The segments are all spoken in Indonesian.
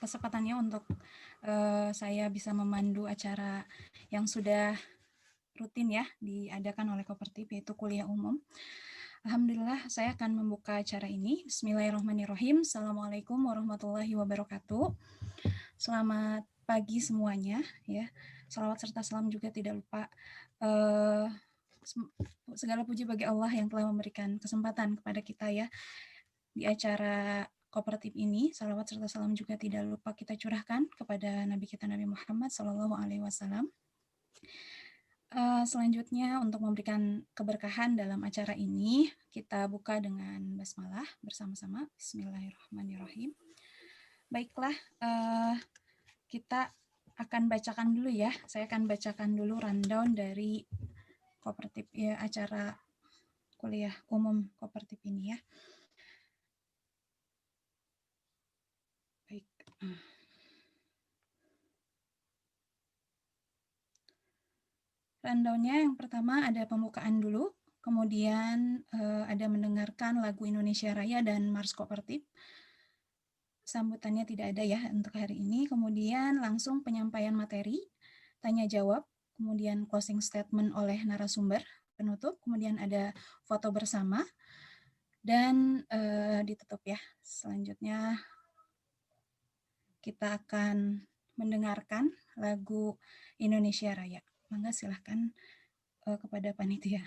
kesempatannya untuk saya bisa memandu acara yang sudah rutin ya diadakan oleh Kopertif, yaitu kuliah umum. Alhamdulillah, saya akan membuka acara ini. Bismillahirrahmanirrahim. Assalamualaikum warahmatullahi wabarakatuh. Selamat pagi semuanya, ya. Salawat serta salam juga tidak lupa. Segala puji bagi Allah yang telah memberikan kesempatan kepada kita ya di acara Kopertif ini. Salawat serta salam juga tidak lupa kita curahkan kepada Nabi kita Nabi Muhammad SAW. Selanjutnya untuk memberikan keberkahan dalam acara ini, kita buka dengan basmalah bersama-sama. Bismillahirrahmanirrahim. Baiklah, kita akan bacakan dulu ya. Saya akan bacakan dulu rundown dari Kopertif ya, acara kuliah umum Kopertif ini ya. Baik. Rundownnya yang pertama ada pembukaan dulu, kemudian ada mendengarkan lagu Indonesia Raya dan Mars Kopertif. Sambutannya tidak ada ya untuk hari ini. Kemudian langsung penyampaian materi, tanya jawab, kemudian closing statement oleh narasumber penutup, kemudian ada foto bersama, dan ditutup ya. Selanjutnya kita akan mendengarkan lagu Indonesia Raya. Mangga silahkan kepada panitia.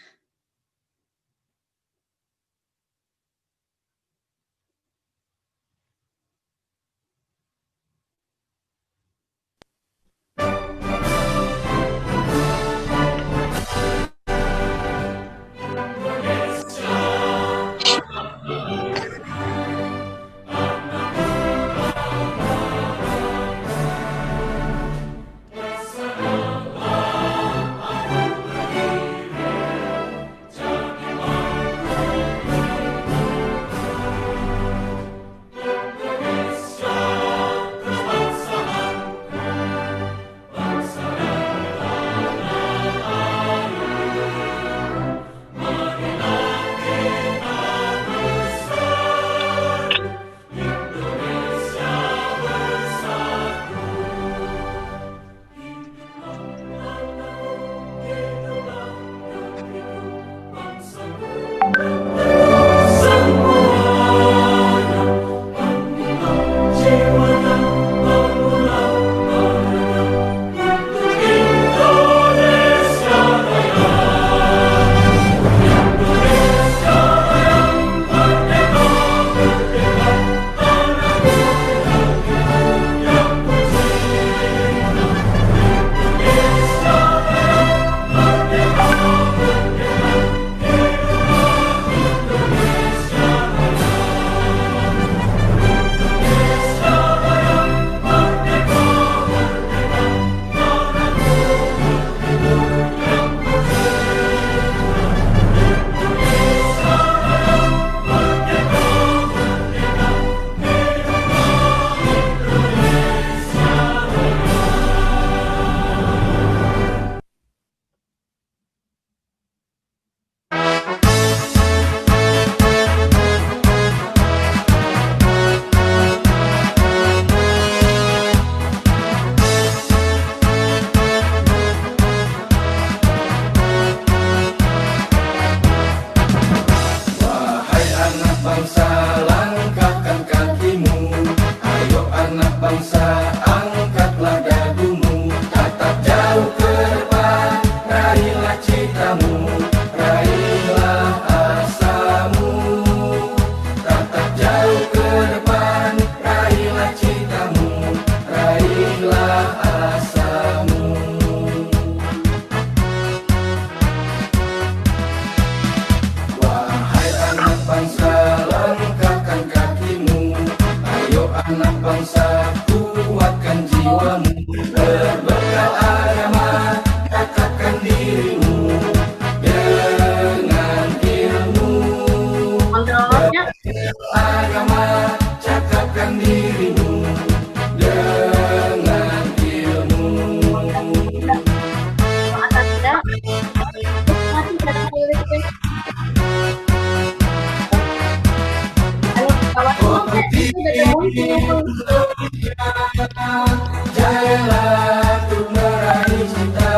Jayalah untuk meraih cita,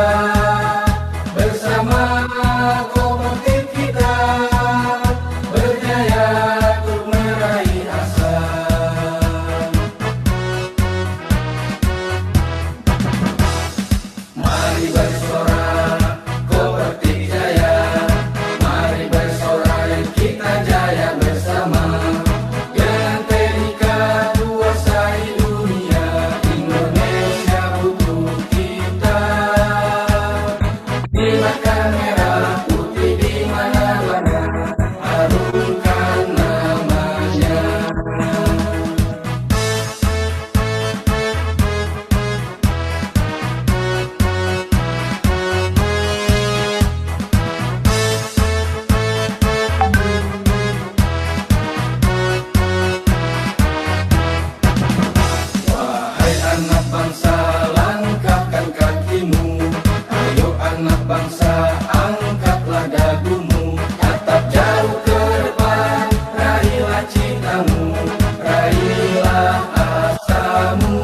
bersama kooperatif kita, berjaya untuk meraih asa. Mari bersorak, kooperatif jaya, mari bersorak, kita jaya bersama. Dengan teknika kuasai dunia, Indonesia butuh kita. Biarkan merah putih di mana-mana, harumkan namanya. Wahai anak bangsa, langkahkan kakimu. Ayo anak bangsa, angkatlah dagumu. Tatap jauh ke depan, raihlah citamu, raihlah asamu.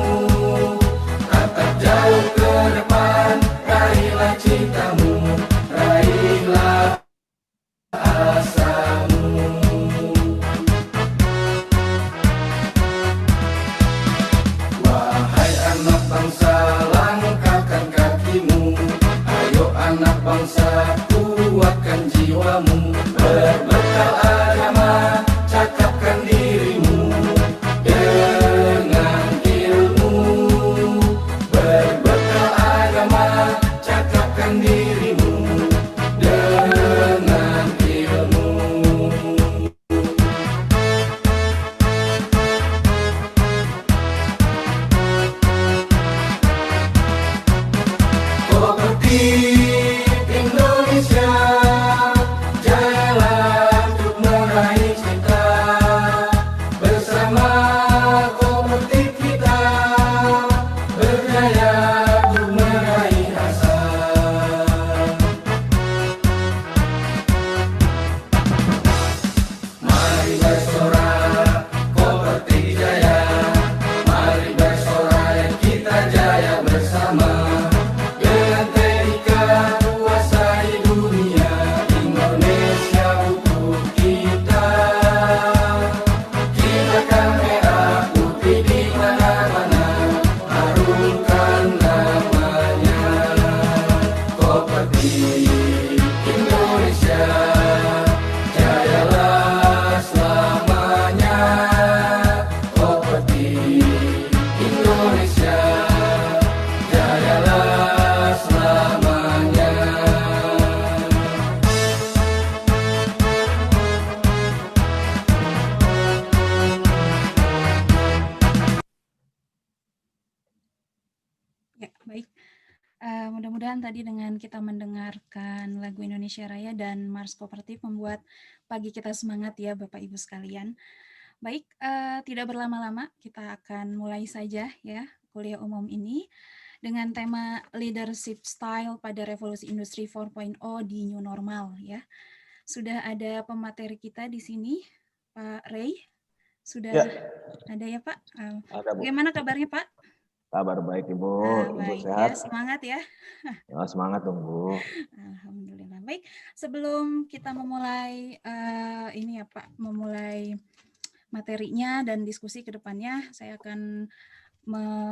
Tatap jauh ke depan, raihlah citamu, raihlah asamu. Wahai anak bangsa, langkahkan kakimu. Ayo anak bangsa, kuatkan jiwamu. Berbekal agama, cakapkan dirimu dengan ilmu. Berbekal agama, cakapkan dirimu dengan ilmu. Kooperatif Indonesia, jayalah untuk meraih cita, bersama kooperatif kita, berjaya untuk meraih asa. Mari bersorak, kooperatif jaya, mari bersorak, kita jaya bersama. Dengan teknika kuasai dunia, Indonesia butuh kita. Kibarkan merah putih di mana-mana, harumkan namanya. Kooperatif Indonesia, jayalah selamanya. Kooperatif Indonesia, jayalah selamanya. Ya, baik. Mudah-mudahan tadi dengan kita mendengarkan lagu Indonesia Raya dan Mars Kooperatif membuat pagi kita semangat ya Bapak Ibu sekalian. Baik, tidak berlama-lama kita akan mulai saja ya kuliah umum ini dengan tema Leadership Style pada Revolusi Industri 4.0 di New Normal ya. Sudah ada pemateri kita di sini, Pak Ray. Sudah ada ya Pak? Ada, Bu. Bagaimana kabarnya Pak? Kabar baik Ibu, Ibu Baik sehat? ya, semangat ya. Ya, semangat dong Bu. Alhamdulillah. Baik, sebelum kita memulai ini ya Pak, memulai materinya dan diskusi ke depannya, saya akan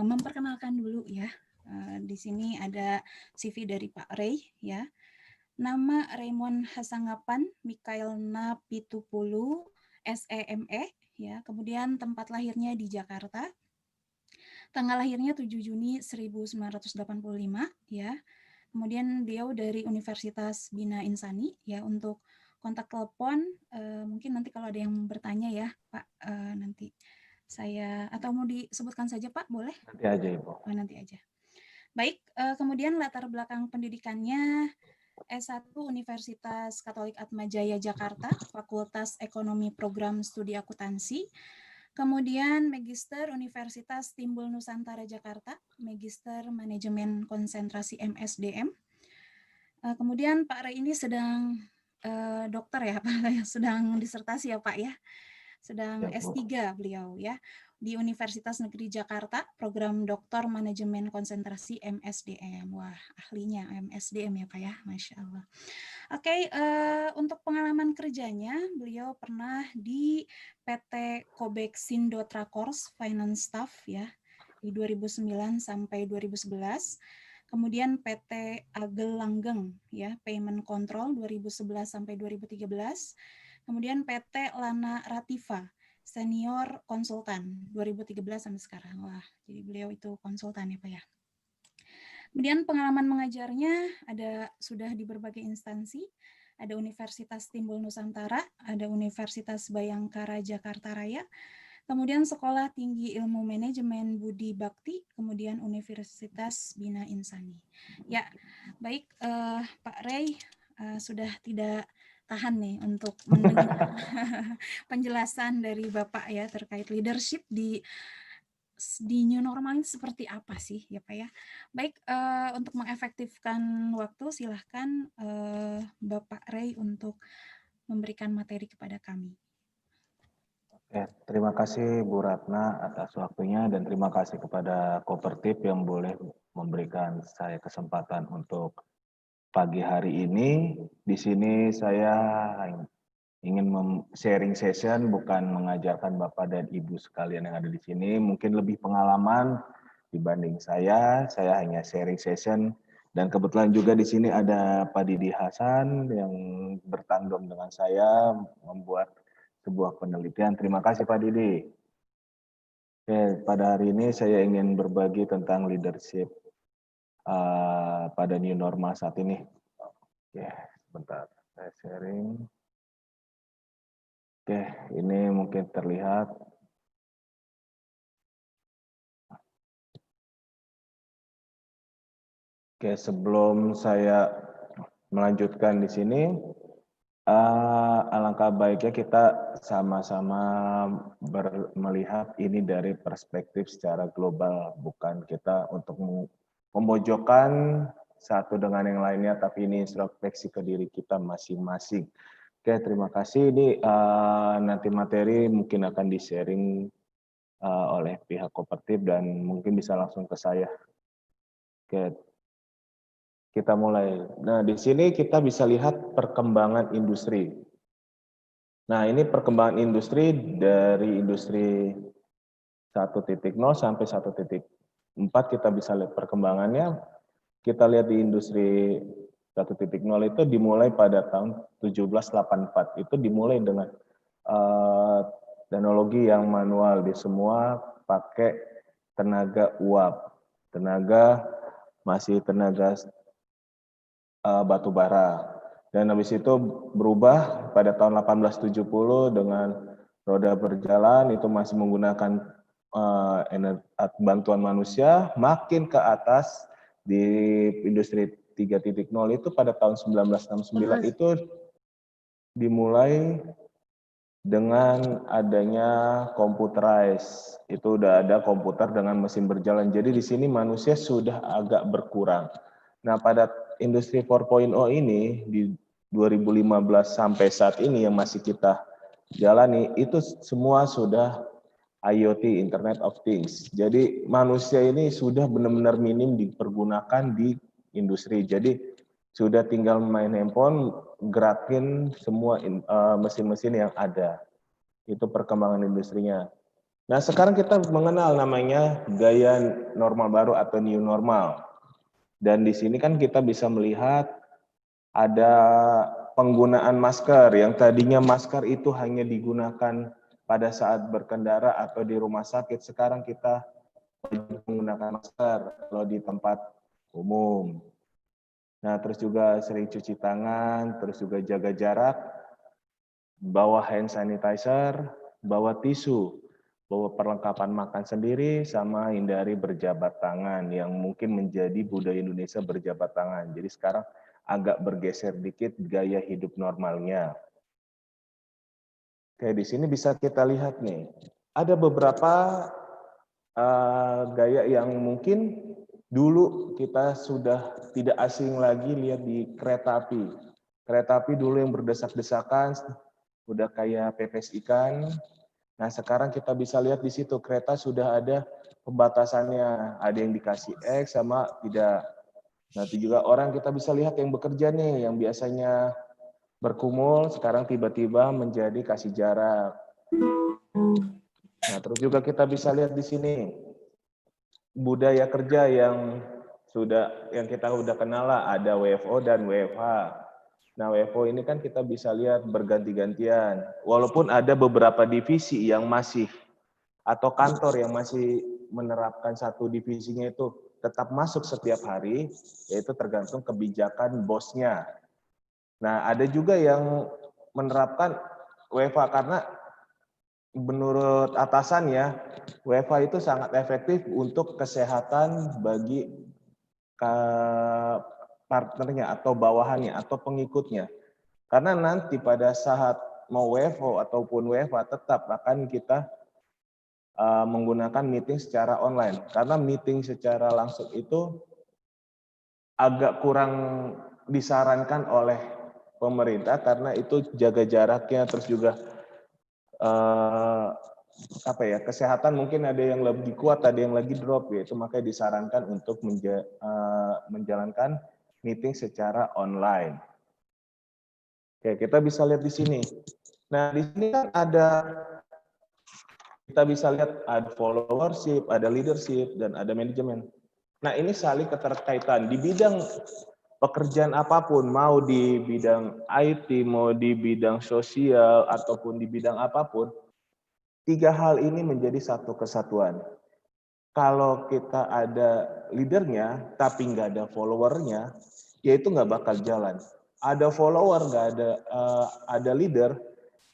memperkenalkan dulu ya. Di sini ada CV dari Pak Ray ya. Nama Raymond Hasangapan Mikael Napitupulu SEME ya. Kemudian tempat lahirnya di Jakarta. Tanggal lahirnya 7 Juni 1985 ya. Kemudian beliau dari Universitas Bina Insani ya. Untuk kontak telepon mungkin nanti kalau ada yang bertanya ya Pak, nanti saya atau mau disebutkan saja Pak, boleh? Nanti aja Ibu. Oh, nanti aja. Baik, kemudian latar belakang pendidikannya S1 Universitas Katolik Atmajaya Jakarta, Fakultas Ekonomi Program Studi Akuntansi. Kemudian Magister Universitas Timbul Nusantara Jakarta, Magister Manajemen Konsentrasi MSDM. Kemudian Pak Ray ini sedang dokter ya Pak, sedang disertasi ya Pak ya. sedang Ya, Bu. S3 beliau ya di Universitas Negeri Jakarta, program Doktor Manajemen Konsentrasi MSDM. Wah, ahlinya MSDM ya Pak ya, Masya Allah. Oke, untuk pengalaman kerjanya, beliau pernah di PT Kobexindo Trakors Finance Staff ya, di 2009 sampai 2011. Kemudian PT Agel Langgeng ya, Payment Control 2011 sampai 2013. Kemudian PT Lana Rativa Senior Konsultan 2013 sampai sekarang. Wah, jadi beliau itu konsultan ya Pak ya. Kemudian pengalaman mengajarnya sudah di berbagai instansi, ada Universitas Timbul Nusantara, ada Universitas Bayangkara Jakarta Raya, kemudian Sekolah Tinggi Ilmu Manajemen Budi Bakti, kemudian Universitas Bina Insani. Ya, baik Pak Ray, sudah tidak tahan nih untuk mendengar penjelasan dari Bapak ya terkait leadership di new normal ini seperti apa sih ya Pak ya. Baik, untuk mengefektifkan waktu silahkan Bapak Ray untuk memberikan materi kepada kami. Terima kasih Bu Ratna atas waktunya dan terima kasih kepada Kopertip yang boleh memberikan saya kesempatan untuk pagi hari ini. Di sini saya ingin sharing session, bukan mengajarkan Bapak dan Ibu sekalian yang ada di sini. Mungkin lebih pengalaman dibanding saya hanya sharing session. Dan kebetulan juga di sini ada Pak Didi Hasan yang bertandem dengan saya membuat sebuah penelitian. Terima kasih Pak Didi. Oke, pada hari ini saya ingin berbagi tentang leadership pada new normal saat ini. Oke, sebentar saya sharing. Oke, ini mungkin terlihat. Oke, sebelum saya melanjutkan di sini, alangkah baiknya kita sama-sama melihat ini dari perspektif secara global, bukan kita untuk memojokkan satu dengan yang lainnya, tapi ini introspeksi ke diri kita masing-masing. Oke, terima kasih. Ini nanti materi mungkin akan di-sharing oleh pihak Kopertip dan mungkin bisa langsung ke saya. Oke, kita mulai. Nah, di sini kita bisa lihat perkembangan industri. Nah, ini perkembangan industri dari industri 1.0 sampai 1.4 kita bisa lihat perkembangannya. Kita lihat di industri 1.0 itu dimulai pada tahun 1784. Itu dimulai dengan teknologi yang manual, di semua pakai tenaga uap. Masih tenaga batu bara. Dan habis itu berubah pada tahun 1870 dengan roda berjalan, itu masih menggunakan bantuan manusia. Makin ke atas di industri 3.0 itu pada tahun 1969 itu dimulai dengan adanya computerized. Itu udah ada komputer dengan mesin berjalan. Jadi di sini manusia sudah agak berkurang. Nah, pada industri 4.0 ini di 2015 sampai saat ini yang masih kita jalani, itu semua sudah IoT, Internet of Things. Jadi manusia ini sudah benar-benar minim dipergunakan di industri. Jadi sudah tinggal main handphone, gerakin semua mesin-mesin yang ada. Itu perkembangan industrinya. Nah, sekarang kita mengenal namanya gaya normal baru atau new normal. Dan di sini kan kita bisa melihat ada penggunaan masker. Yang tadinya masker itu hanya digunakan pada saat berkendara atau di rumah sakit. Sekarang kita menggunakan masker kalau di tempat umum. Nah, terus juga sering cuci tangan, terus juga jaga jarak, bawa hand sanitizer, bawa tisu, bawa perlengkapan makan sendiri, sama hindari berjabat tangan yang mungkin menjadi budaya Indonesia berjabat tangan. Jadi sekarang agak bergeser dikit gaya hidup normalnya. Oke, di sini bisa kita lihat nih, ada beberapa gaya yang mungkin dulu kita sudah tidak asing lagi lihat di kereta api. Kereta api dulu yang berdesak-desakan, udah kayak pepes ikan. Nah, sekarang kita bisa lihat di situ kereta sudah ada pembatasannya, ada yang dikasih X sama tidak. Nanti juga orang kita bisa lihat yang bekerja nih, yang biasanya berkumul, sekarang tiba-tiba menjadi kasih jarak. Nah, terus juga kita bisa lihat di sini, budaya kerja yang kita udah kenal lah, ada WFO dan WFH. Nah, WFO ini kan kita bisa lihat berganti-gantian. Walaupun ada beberapa divisi yang masih atau kantor yang masih menerapkan satu divisinya itu tetap masuk setiap hari, yaitu tergantung kebijakan bosnya. Nah, ada juga yang menerapkan WFH karena menurut atasannya, WFH itu sangat efektif untuk kesehatan bagi partnernya atau bawahannya atau pengikutnya. Karena nanti pada saat mau WFO ataupun WFH tetap akan kita menggunakan meeting secara online. Karena meeting secara langsung itu agak kurang disarankan oleh pemerintah karena itu jaga jaraknya, terus juga kesehatan mungkin ada yang lebih kuat, ada yang lagi drop, yaitu makanya disarankan untuk menjalankan meeting secara online. Oke, kita bisa lihat di sini. Nah, di sini kan kita bisa lihat ada followership, ada leadership, dan ada manajemen. Nah, ini saling keterkaitan. Di bidang pekerjaan apapun, mau di bidang IT, mau di bidang sosial, ataupun di bidang apapun, tiga hal ini menjadi satu kesatuan. Kalau kita ada leadernya, tapi nggak ada followernya, ya itu nggak bakal jalan. Ada follower, nggak ada leader,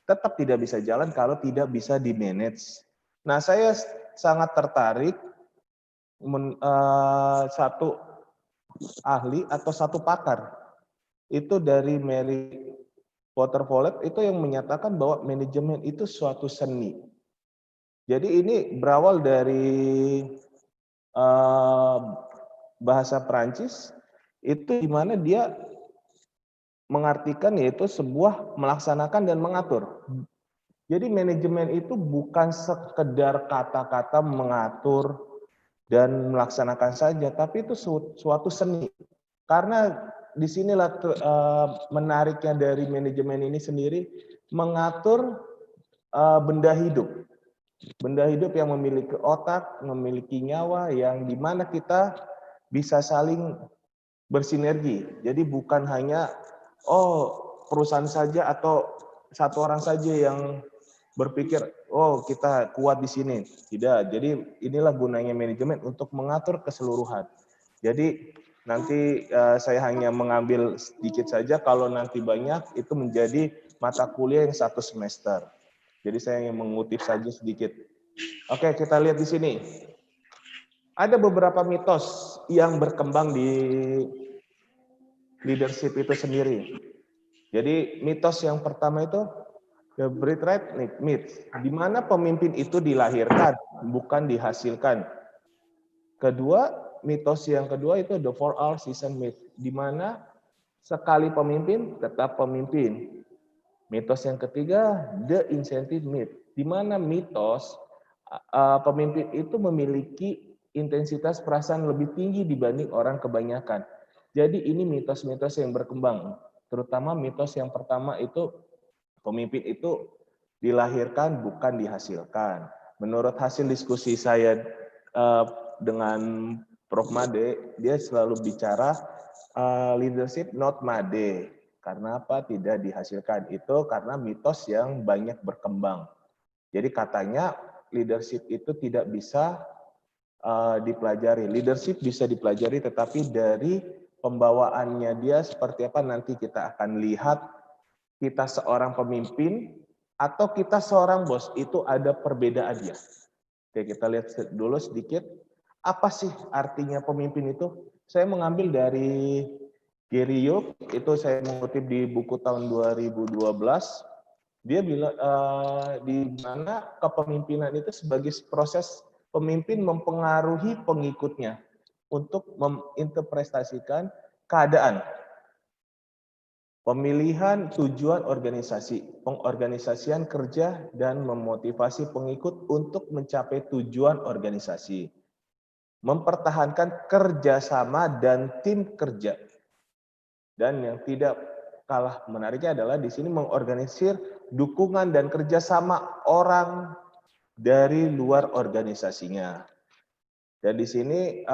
tetap tidak bisa jalan kalau tidak bisa di-manage. Nah, saya sangat tertarik satu ahli atau satu pakar. Itu dari Mary Waterfold itu yang menyatakan bahwa manajemen itu suatu seni. Jadi ini berawal dari bahasa Perancis, itu di mana dia mengartikan yaitu sebuah melaksanakan dan mengatur. Jadi manajemen itu bukan sekedar kata-kata mengatur dan melaksanakan saja, tapi itu suatu seni. Karena disinilah menariknya dari manajemen ini sendiri, mengatur benda hidup. Benda hidup yang memiliki otak, memiliki nyawa, yang dimana kita bisa saling bersinergi. Jadi bukan hanya perusahaan saja atau satu orang saja yang berpikir kita kuat di sini. Tidak. Jadi inilah gunanya manajemen untuk mengatur keseluruhan. Jadi nanti saya hanya mengambil sedikit saja, kalau nanti banyak itu menjadi mata kuliah yang satu semester. Jadi saya ingin mengutip saja sedikit. Oke, kita lihat di sini. Ada beberapa mitos yang berkembang di leadership itu sendiri. Jadi mitos yang pertama itu the birthright myth, di mana pemimpin itu dilahirkan, bukan dihasilkan. Mitos yang kedua itu the 4-hour season myth, di mana sekali pemimpin tetap pemimpin. Mitos yang ketiga the incentive myth, di mana mitos pemimpin itu memiliki intensitas perasaan lebih tinggi dibanding orang kebanyakan. Jadi ini mitos-mitos yang berkembang. Terutama mitos yang pertama itu pemimpin itu dilahirkan bukan dihasilkan. Menurut hasil diskusi saya dengan Prof. Made, dia selalu bicara leadership not Made. Karena apa? Tidak dihasilkan. Itu karena mitos yang banyak berkembang. Jadi katanya leadership itu tidak bisa dipelajari. Leadership bisa dipelajari, tetapi dari pembawaannya dia seperti apa nanti kita akan lihat. Kita seorang pemimpin atau kita seorang bos, itu ada perbedaannya. Oke, kita lihat dulu sedikit. Apa sih artinya pemimpin itu? Saya mengambil dari Gary Yoke, itu saya mengutip di buku tahun 2012. Dia bilang di mana kepemimpinan itu sebagai proses pemimpin mempengaruhi pengikutnya untuk menginterpretasikan keadaan. Pemilihan tujuan organisasi, pengorganisasian kerja, dan memotivasi pengikut untuk mencapai tujuan organisasi. Mempertahankan kerjasama dan tim kerja. Dan yang tidak kalah menariknya adalah di sini mengorganisir dukungan dan kerjasama orang dari luar organisasinya. Dan di sini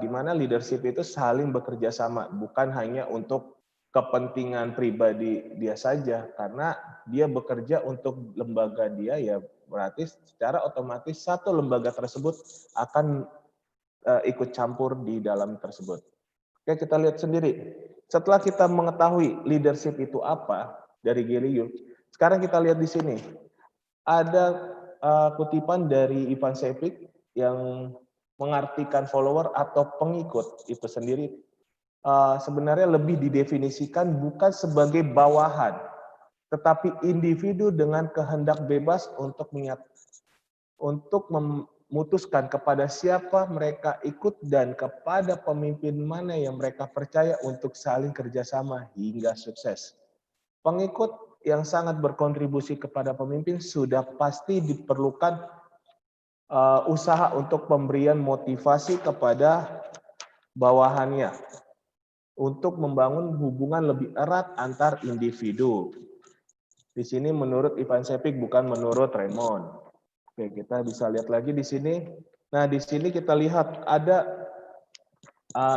di mana leadership itu saling bekerja sama, bukan hanya untuk kepentingan pribadi dia saja, karena dia bekerja untuk lembaga dia, ya berarti secara otomatis satu lembaga tersebut akan ikut campur di dalam tersebut. Oke, kita lihat sendiri. Setelah kita mengetahui leadership itu apa dari Gary Yu, sekarang kita lihat di sini. Ada kutipan dari Ivan Sepik yang mengartikan follower atau pengikut itu sendiri sebenarnya lebih didefinisikan bukan sebagai bawahan, tetapi individu dengan kehendak bebas untuk memutuskan kepada siapa mereka ikut dan kepada pemimpin mana yang mereka percaya untuk saling kerjasama hingga sukses. Pengikut yang sangat berkontribusi kepada pemimpin sudah pasti diperlukan usaha untuk pemberian motivasi kepada bawahannya untuk membangun hubungan lebih erat antar individu. Di sini menurut Ivan Sepik, bukan menurut Raymond. Oke, kita bisa lihat lagi di sini. Nah, di sini kita lihat ada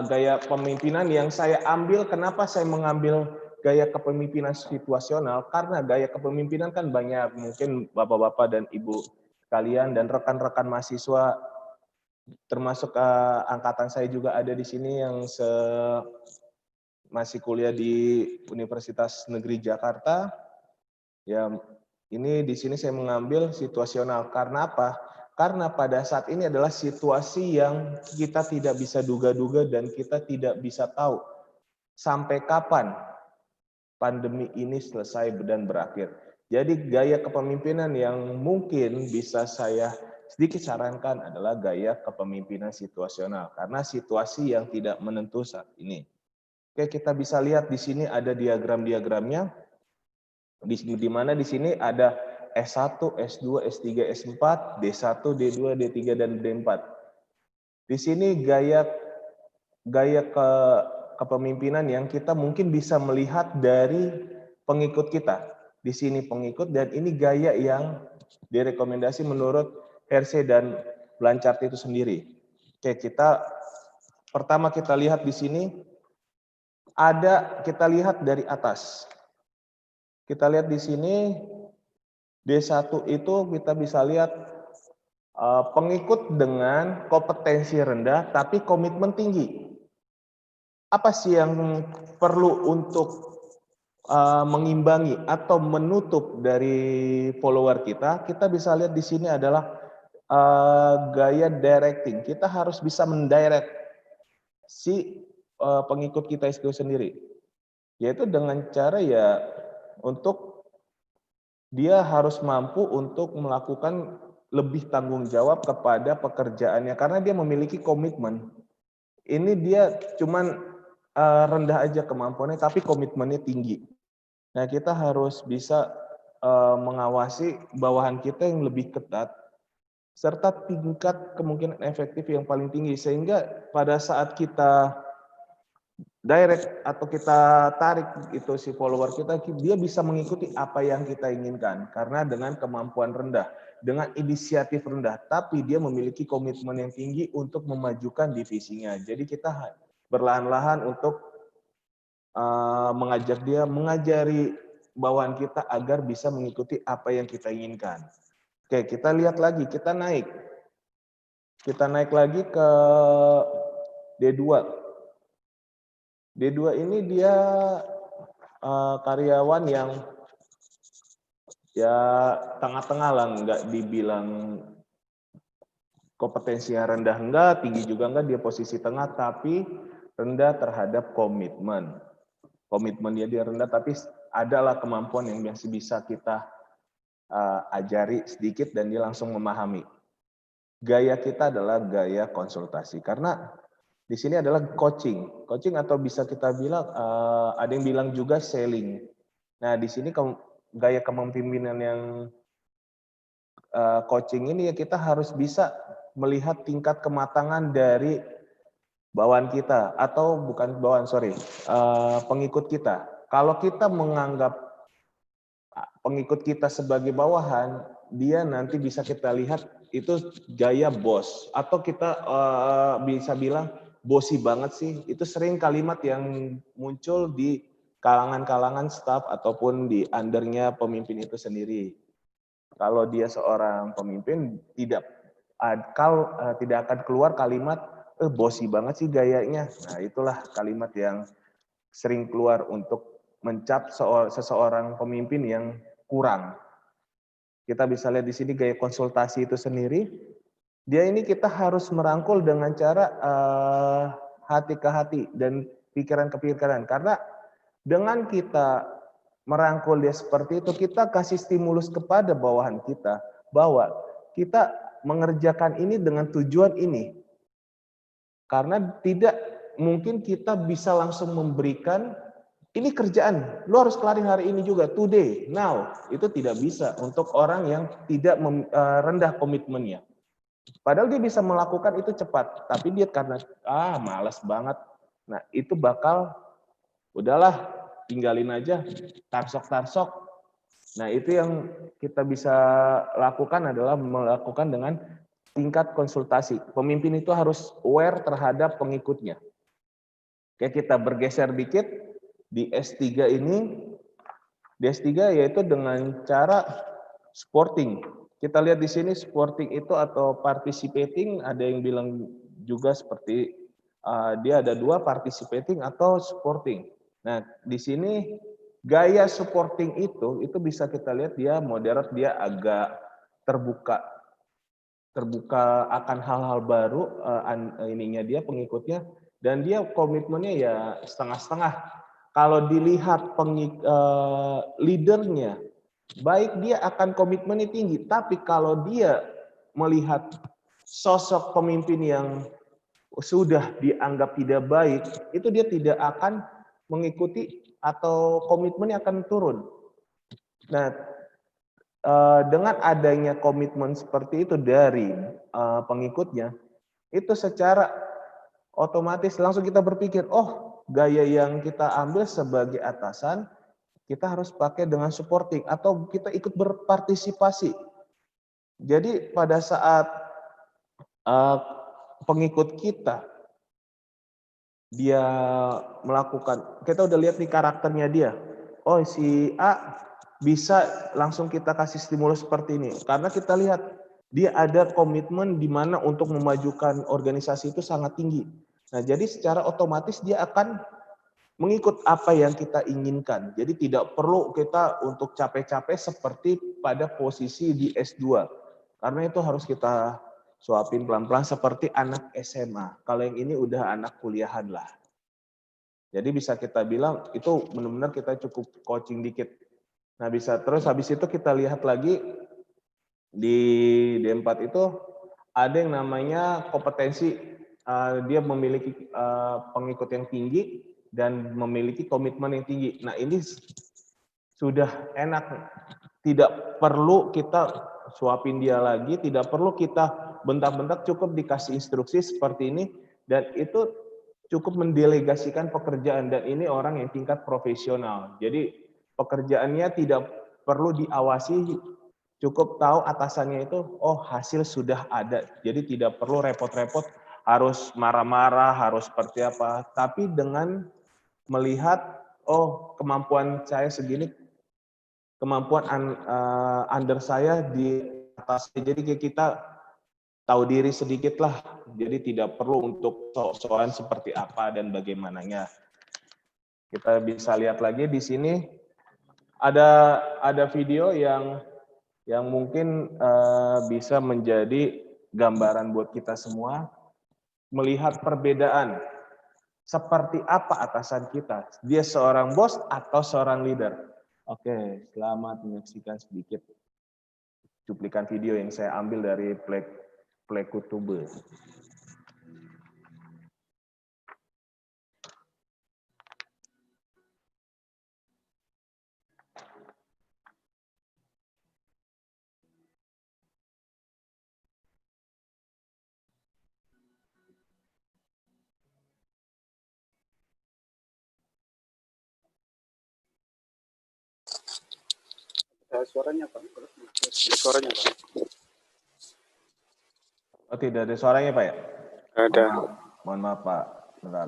gaya kepemimpinan yang saya ambil. Kenapa saya mengambil gaya kepemimpinan situasional? Karena gaya kepemimpinan kan banyak. Mungkin bapak-bapak dan ibu kalian dan rekan-rekan mahasiswa, termasuk angkatan saya juga ada di sini yang masih kuliah di Universitas Negeri Jakarta. Ya, ini di sini saya mengambil situasional. Karena apa? Karena pada saat ini adalah situasi yang kita tidak bisa duga-duga dan kita tidak bisa tahu sampai kapan pandemi ini selesai dan berakhir. Jadi gaya kepemimpinan yang mungkin bisa saya sedikit sarankan adalah gaya kepemimpinan situasional. Karena situasi yang tidak menentu saat ini. Oke, kita bisa lihat di sini ada diagram-diagramnya. Di mana di sini ada S1, S2, S3, S4, D1, D2, D3, dan D4. Di sini gaya kepemimpinan yang kita mungkin bisa melihat dari pengikut kita. Di sini pengikut, dan ini gaya yang direkomendasi menurut Hersey dan Blanchard itu sendiri. Oke, pertama kita lihat di sini. Kita lihat dari atas. Kita lihat di sini D1 itu kita bisa lihat pengikut dengan kompetensi rendah tapi komitmen tinggi. Apa sih yang perlu untuk mengimbangi atau menutup dari follower kita? Kita bisa lihat di sini adalah gaya directing. Kita harus bisa mendirect si pengikut kita itu sendiri, yaitu dengan cara ya untuk dia harus mampu untuk melakukan lebih tanggung jawab kepada pekerjaannya karena dia memiliki komitmen. Ini dia cuman rendah aja kemampuannya tapi komitmennya tinggi. Nah, kita harus bisa mengawasi bawahan kita yang lebih ketat serta tingkat kemungkinan efektif yang paling tinggi sehingga pada saat kita direct atau kita tarik itu si follower kita, dia bisa mengikuti apa yang kita inginkan karena dengan kemampuan rendah, dengan inisiatif rendah, tapi dia memiliki komitmen yang tinggi untuk memajukan divisinya. Jadi kita berlahan-lahan untuk mengajari bawahan kita agar bisa mengikuti apa yang kita inginkan. Oke, kita lihat lagi, kita naik lagi ke D2. D2 ini dia karyawan yang ya tengah-tengah lah, nggak dibilang kompetensinya rendah enggak, tinggi juga enggak, dia posisi tengah tapi rendah terhadap komitmen. Komitmennya dia rendah tapi adalah kemampuan yang masih bisa kita ajari sedikit dan dia langsung memahami. Gaya kita adalah gaya konsultasi karena Di sini adalah coaching. Coaching atau bisa kita bilang, ada yang bilang juga selling. Nah, di sini gaya kepemimpinan yang coaching ini ya kita harus bisa melihat tingkat kematangan dari bawahan kita atau bukan bawahan, sorry, pengikut kita. Kalau kita menganggap pengikut kita sebagai bawahan, dia nanti bisa kita lihat itu gaya bos atau kita bisa bilang bosi banget sih. Itu sering kalimat yang muncul di kalangan-kalangan staff ataupun di undernya pemimpin itu sendiri. Kalau dia seorang pemimpin tidak akan keluar kalimat bosi banget sih gayanya. Nah, itulah kalimat yang sering keluar untuk mencap seseorang pemimpin yang kurang. Kita bisa lihat di sini gaya konsultasi itu sendiri. Dia ini kita harus merangkul dengan cara hati ke hati dan pikiran ke pikiran. Karena dengan kita merangkul dia seperti itu, kita kasih stimulus kepada bawahan kita bahwa kita mengerjakan ini dengan tujuan ini. Karena tidak mungkin kita bisa langsung memberikan ini kerjaan, lo harus kelarin hari ini juga, today, now. Itu tidak bisa untuk orang yang tidak rendah komitmennya. Padahal dia bisa melakukan itu cepat, tapi dia karena malas banget. Nah, itu bakal udahlah, tinggalin aja, tarsok-tarsok. Nah, itu yang kita bisa lakukan adalah melakukan dengan tingkat konsultasi. Pemimpin itu harus aware terhadap pengikutnya. Kayak kita bergeser dikit, di S3 ini, di S3 yaitu dengan cara sporting. Kita lihat di sini sporting itu atau participating, ada yang bilang juga seperti dia ada dua, participating atau sporting. Nah, di sini gaya supporting itu bisa kita lihat dia moderat, dia agak terbuka akan hal-hal baru ininya dia pengikutnya, dan dia komitmennya ya setengah-setengah. Kalau dilihat leadernya baik, dia akan komitmennya tinggi. Tapi kalau dia melihat sosok pemimpin yang sudah dianggap tidak baik, itu dia tidak akan mengikuti atau komitmennya akan turun. Nah, dengan adanya komitmen seperti itu dari pengikutnya, itu secara otomatis langsung kita berpikir, oh gaya yang kita ambil sebagai atasan, kita harus pakai dengan supporting atau kita ikut berpartisipasi. Jadi pada saat pengikut kita, dia melakukan, kita udah lihat nih karakternya dia, oh si A bisa langsung kita kasih stimulus seperti ini. Karena kita lihat, dia ada komitmen di mana untuk memajukan organisasi itu sangat tinggi. Nah, jadi secara otomatis dia akan mengikut apa yang kita inginkan. Jadi tidak perlu kita untuk capek-capek seperti pada posisi di S2. Karena itu harus kita suapin pelan-pelan seperti anak SMA. Kalau yang ini udah anak kuliahan lah. Jadi bisa kita bilang itu benar-benar kita cukup coaching dikit. Nah, bisa terus habis itu kita lihat lagi di D4 itu ada yang namanya kompetensi, dia memiliki pengikut yang tinggi dan memiliki komitmen yang tinggi. Nah, ini sudah enak, tidak perlu kita suapin dia lagi, tidak perlu kita bentak-bentak, cukup dikasih instruksi seperti ini, dan itu cukup mendelegasikan pekerjaan, dan ini orang yang tingkat profesional. Jadi pekerjaannya tidak perlu diawasi, cukup tahu atasannya itu, oh hasil sudah ada. Jadi tidak perlu repot-repot, harus marah-marah, harus seperti apa. Tapi dengan melihat, oh kemampuan saya segini, kemampuan under saya di atas. Jadi kita tahu diri sedikit lah. Jadi tidak perlu untuk sok-sokan seperti apa dan bagaimananya. Kita bisa lihat lagi di sini ada video yang mungkin bisa menjadi gambaran buat kita semua, melihat perbedaan seperti apa atasan kita. Dia seorang bos atau seorang leader. Oke, selamat menyaksikan sedikit cuplikan video yang saya ambil dari Plekutube. suaranya, Pak. Suaranya, Pak. Oh, tidak ada suaranya, Pak ya? Ada. Mohon maaf, Pak. Bentar,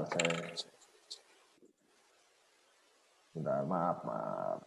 bentar, maaf.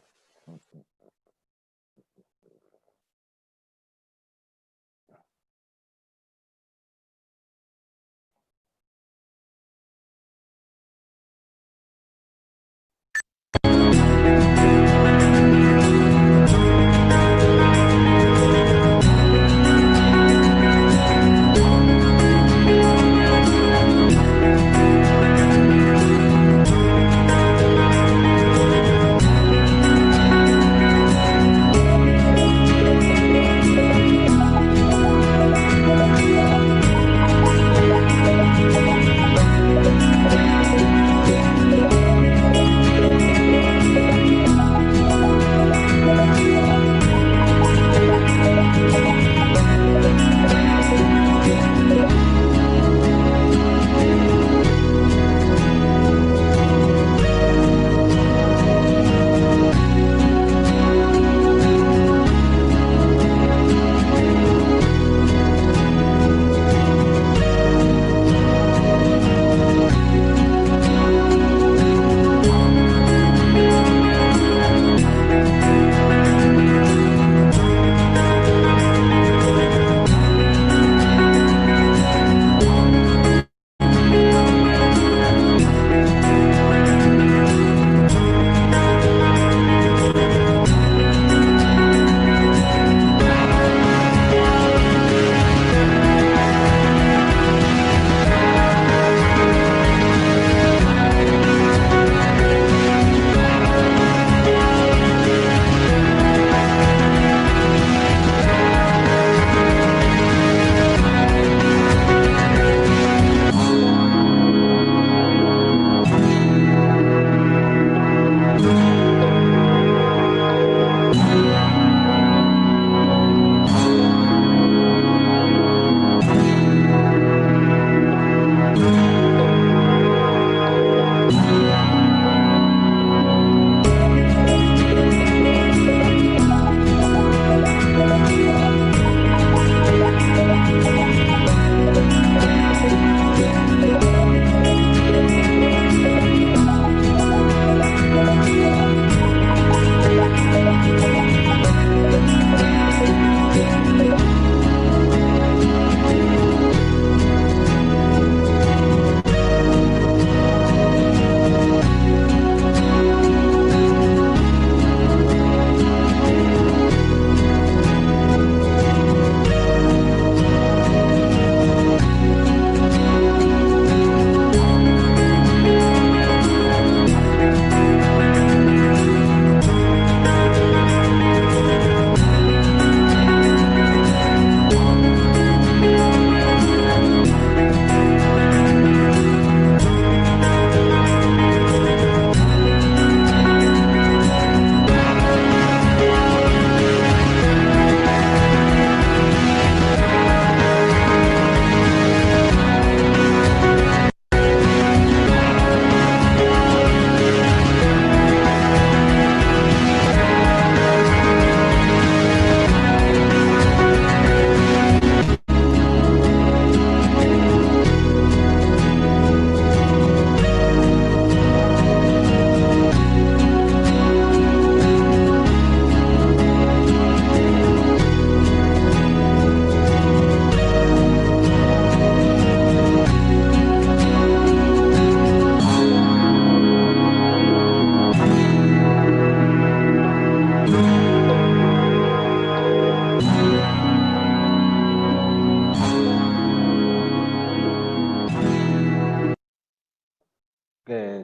Oke,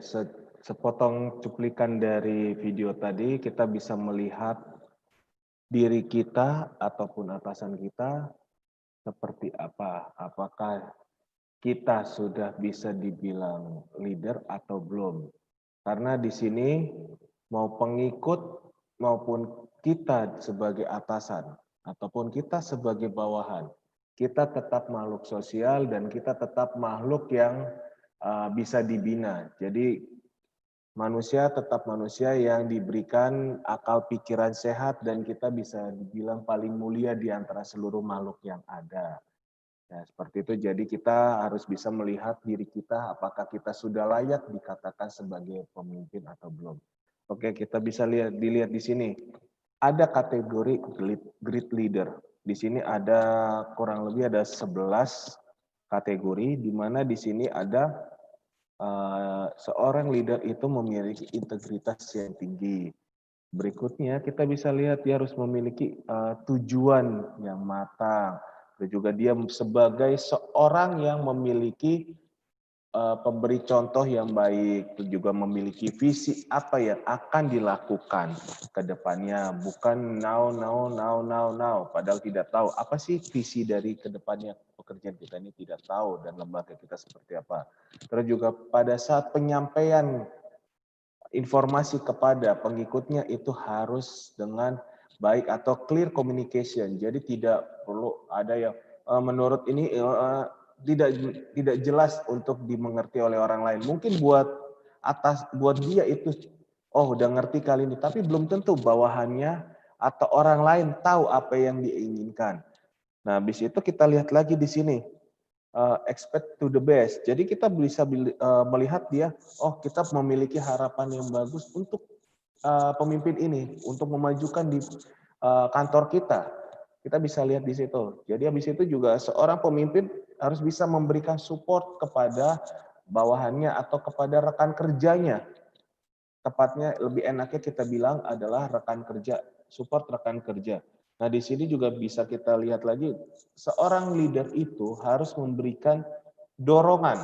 sepotong cuplikan dari video tadi kita bisa melihat diri kita ataupun atasan kita seperti apa. Apakah kita sudah bisa dibilang leader atau belum? Karena di sini mau pengikut maupun kita sebagai atasan ataupun kita sebagai bawahan, kita tetap makhluk sosial dan kita tetap makhluk yang bisa dibina. Jadi Manusia tetap manusia yang diberikan akal pikiran sehat dan kita bisa dibilang paling mulia di antara seluruh makhluk yang ada. Ya, seperti itu. Jadi kita harus bisa melihat diri kita apakah kita sudah layak dikatakan sebagai pemimpin atau belum. Oke, kita bisa dilihat di sini. Ada kategori great leader. Di sini ada kurang lebih ada 11 kategori, di mana di sini ada seorang leader itu memiliki integritas yang tinggi. Berikutnya kita bisa lihat dia harus memiliki tujuan yang matang. Dan juga dia sebagai seorang yang memiliki pemberi contoh yang baik, juga memiliki visi apa yang akan dilakukan ke depannya, bukan now, padahal tidak tahu apa sih visi dari ke depannya pekerjaan kita ini, tidak tahu, dan lembaga kita seperti apa. Terus juga pada saat penyampaian informasi kepada pengikutnya itu harus dengan baik atau clear communication. Jadi tidak perlu ada yang menurut ini tidak jelas untuk dimengerti oleh orang lain. Mungkin buat dia itu udah ngerti kali ini, tapi belum tentu bawahannya atau orang lain tahu apa yang diinginkan. Nah, habis itu kita lihat lagi di sini. Expect to the best. Jadi kita bisa melihat dia, kita memiliki harapan yang bagus untuk pemimpin ini, untuk memajukan di kantor kita. Kita bisa lihat di situ. Jadi habis itu juga seorang pemimpin harus bisa memberikan support kepada bawahannya atau kepada rekan kerjanya. Tepatnya lebih enaknya kita bilang adalah rekan kerja, support rekan kerja. Nah, di sini juga bisa kita lihat lagi, seorang leader itu harus memberikan dorongan.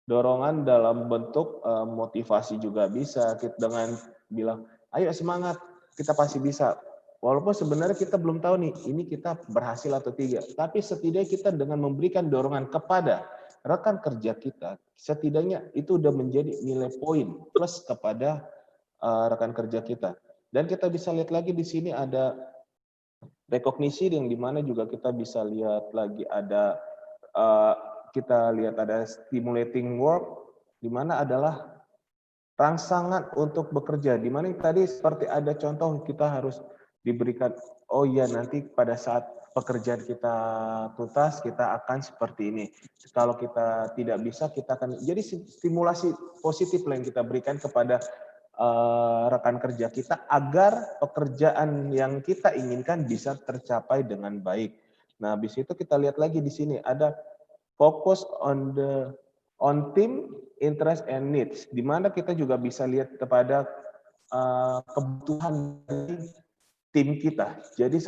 Dorongan dalam bentuk motivasi juga bisa, dengan bilang, ayo semangat, kita pasti bisa. Walaupun sebenarnya kita belum tahu nih, ini kita berhasil atau tidak. Tapi setidaknya kita dengan memberikan dorongan kepada rekan kerja kita, setidaknya itu udah menjadi nilai poin plus kepada rekan kerja kita. Dan kita bisa lihat lagi di sini ada rekognisi yang dimana juga kita bisa lihat lagi ada kita lihat ada stimulating work, di mana adalah rangsangan untuk bekerja, di mana tadi seperti ada contoh kita harus diberikan, nanti pada saat pekerjaan kita tuntas kita akan seperti ini. Kalau kita tidak bisa kita akan, jadi stimulasi positif yang kita berikan kepada rekan kerja kita agar pekerjaan yang kita inginkan bisa tercapai dengan baik. Nah, habis itu kita lihat lagi di sini ada focus on team interest and needs, di mana kita juga bisa lihat kepada kebutuhan dari tim kita. Jadi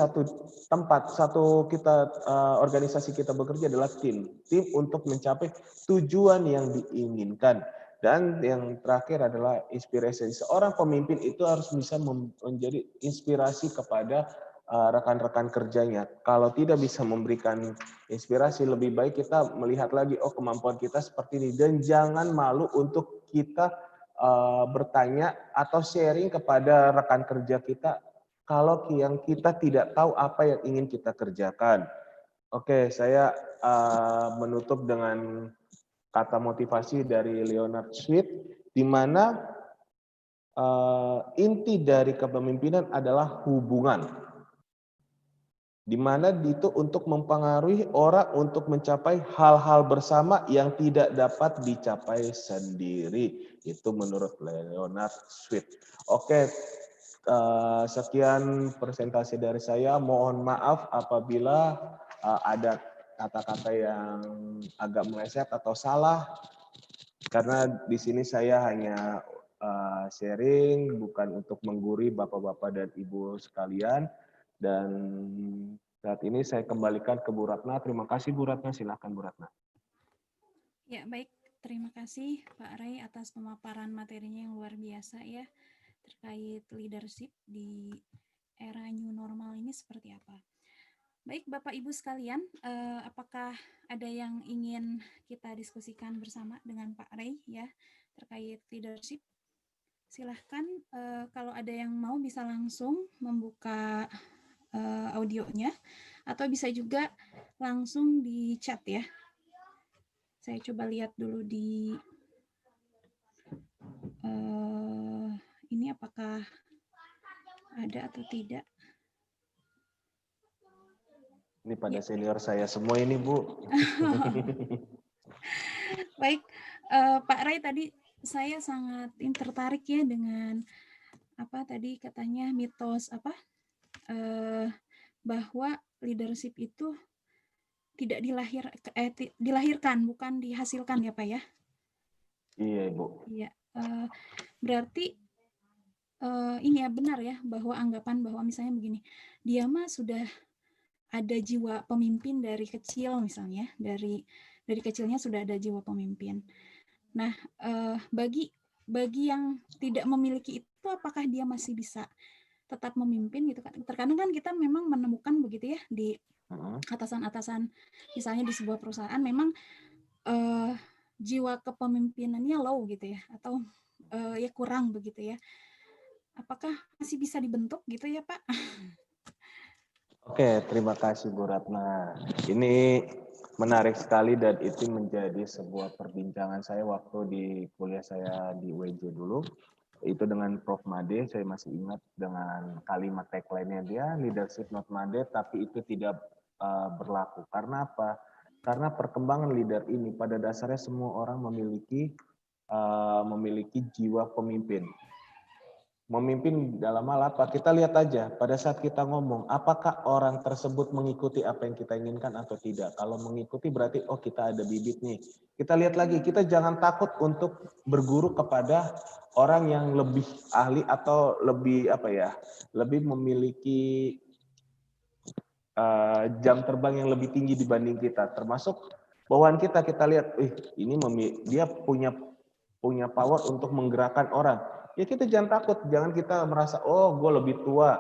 organisasi kita bekerja adalah tim untuk mencapai tujuan yang diinginkan. Dan yang terakhir adalah inspirasi. Seorang pemimpin itu harus bisa menjadi inspirasi kepada rekan-rekan kerjanya. Kalau tidak bisa memberikan inspirasi, lebih baik kita melihat lagi, kemampuan kita seperti ini. Dan jangan malu untuk kita bertanya atau sharing kepada rekan kerja kita kalau yang kita tidak tahu apa yang ingin kita kerjakan. Oke, saya menutup dengan kata motivasi dari Leonard Sweet, di mana inti dari kepemimpinan adalah hubungan, di mana itu untuk mempengaruhi orang untuk mencapai hal-hal bersama yang tidak dapat dicapai sendiri. Itu menurut Leonard Sweet. Oke, sekian presentasi dari saya. Mohon maaf apabila ada kata-kata yang agak meleset atau salah, karena di sini saya hanya sharing, bukan untuk menggurui Bapak-Bapak dan Ibu sekalian. Dan saat ini saya kembalikan ke Bu Ratna. Terima kasih Bu Ratna, silakan Bu Ratna. Ya, baik. Terima kasih Pak Ray atas pemaparan materinya yang luar biasa ya, terkait leadership di era new normal ini seperti apa. Baik Bapak Ibu sekalian, apakah ada yang ingin kita diskusikan bersama dengan Pak Ray ya terkait leadership? Silahkan kalau ada yang mau bisa langsung membuka audionya atau bisa juga langsung di chat ya. Saya coba lihat dulu di Ini apakah ada atau tidak? Ini pada Ya. senior saya semua ini, Bu. Baik, Pak Ray, tadi saya sangat tertarik ya dengan apa tadi katanya mitos apa bahwa leadership itu tidak dilahirkan, bukan dihasilkan ya Pak ya? Iya, Bu. Iya, berarti ini ya benar ya bahwa anggapan bahwa misalnya begini, dia mah sudah ada jiwa pemimpin dari kecil misalnya, dari kecilnya sudah ada jiwa pemimpin. Nah, bagi yang tidak memiliki itu, apakah dia masih bisa tetap memimpin gitu kan? Terkadang kan kita memang menemukan begitu ya di atasan-atasan, misalnya di sebuah perusahaan memang jiwa kepemimpinannya low gitu ya, atau ya kurang begitu ya. Apakah masih bisa dibentuk gitu ya Pak? Oke, terima kasih Bu Ratna. Ini menarik sekali dan itu menjadi sebuah perbincangan saya waktu di kuliah saya di UEJ dulu. Itu dengan Prof. Made, saya masih ingat dengan kalimat tagline-nya dia, leadership not Made, tapi itu tidak berlaku. Karena apa? Karena perkembangan leader ini pada dasarnya semua orang memiliki jiwa pemimpin. Memimpin dalam hal apa? Kita lihat aja pada saat kita ngomong, apakah orang tersebut mengikuti apa yang kita inginkan atau tidak. Kalau mengikuti berarti oh kita ada bibit nih. Kita lihat lagi, kita jangan takut untuk berguru kepada orang yang lebih ahli atau lebih lebih memiliki jam terbang yang lebih tinggi dibanding kita. Termasuk bawaan kita lihat, ini dia punya power untuk menggerakkan orang. Ya kita jangan takut, jangan kita merasa oh gue lebih tua,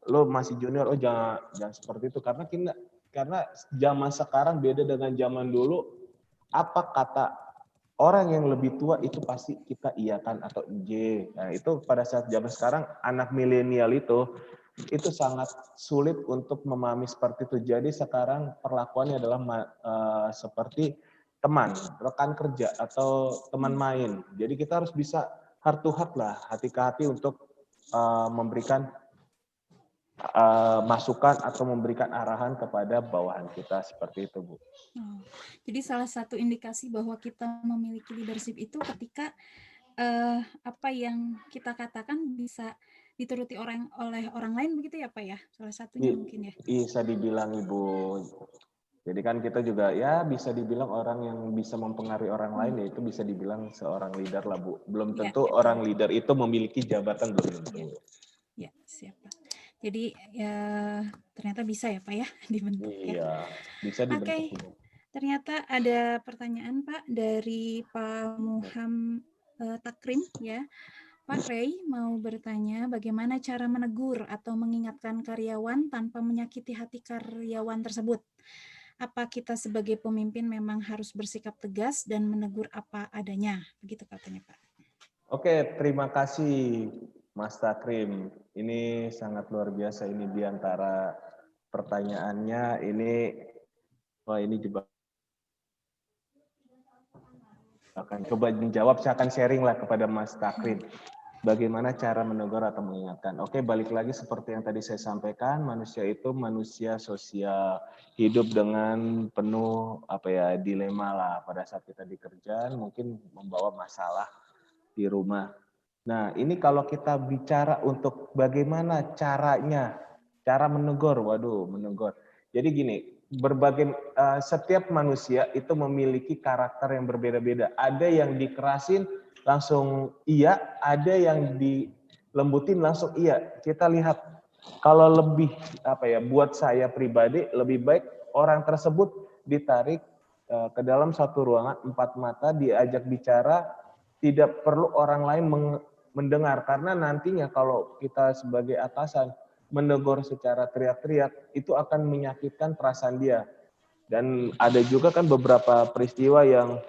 lo masih junior, oh jangan seperti itu karena zaman sekarang beda dengan zaman dulu. Apa kata orang yang lebih tua itu pasti kita iyakan atau ij. Nah itu pada saat zaman sekarang anak milenial itu sangat sulit untuk memahami seperti itu. Jadi sekarang perlakuannya adalah seperti teman, rekan kerja atau teman main. Jadi kita harus bisa heart to heart lah, hati ke hati untuk memberikan masukan atau memberikan arahan kepada bawahan kita seperti itu, Bu. Jadi salah satu indikasi bahwa kita memiliki leadership itu ketika apa yang kita katakan bisa dituruti oleh orang lain begitu ya Pak ya? Salah satunya mungkin ya. Bisa dibilang Ibu. Jadi kan kita juga ya bisa dibilang orang yang bisa mempengaruhi orang lain ya itu bisa dibilang seorang leader lah Bu. Belum tentu orang leader itu memiliki jabatan belum tentu. Ya, siap Pak. Jadi ya ternyata bisa ya Pak ya dibentuk ya. Iya, bisa dibentuk. Oke. Ternyata ada pertanyaan Pak dari Pak Muhammad Takrim ya. Pak Ray mau bertanya bagaimana cara menegur atau mengingatkan karyawan tanpa menyakiti hati karyawan tersebut. Apa kita sebagai pemimpin memang harus bersikap tegas dan menegur apa adanya? Begitu katanya Pak. Oke, terima kasih Mas Takrim. Ini sangat luar biasa ini diantara pertanyaannya ini juga akan coba menjawab, saya akan sharing lah kepada Mas Takrim. Bagaimana cara menegur atau mengingatkan? Oke, balik lagi seperti yang tadi saya sampaikan, manusia itu manusia sosial, hidup dengan penuh dilema lah pada saat kita di kerjaan, mungkin membawa masalah di rumah. Nah, ini kalau kita bicara untuk bagaimana caranya, cara menegur, menegur. Jadi gini, setiap manusia itu memiliki karakter yang berbeda-beda. Ada yang dikerasin langsung iya, ada yang dilembutin langsung iya. Kita lihat kalau lebih buat saya pribadi lebih baik orang tersebut ditarik ke dalam satu ruangan 4 mata, diajak bicara, tidak perlu orang lain mendengar karena nantinya kalau kita sebagai atasan menegur secara teriak-teriak itu akan menyakitkan perasaan dia. Dan ada juga kan beberapa peristiwa yang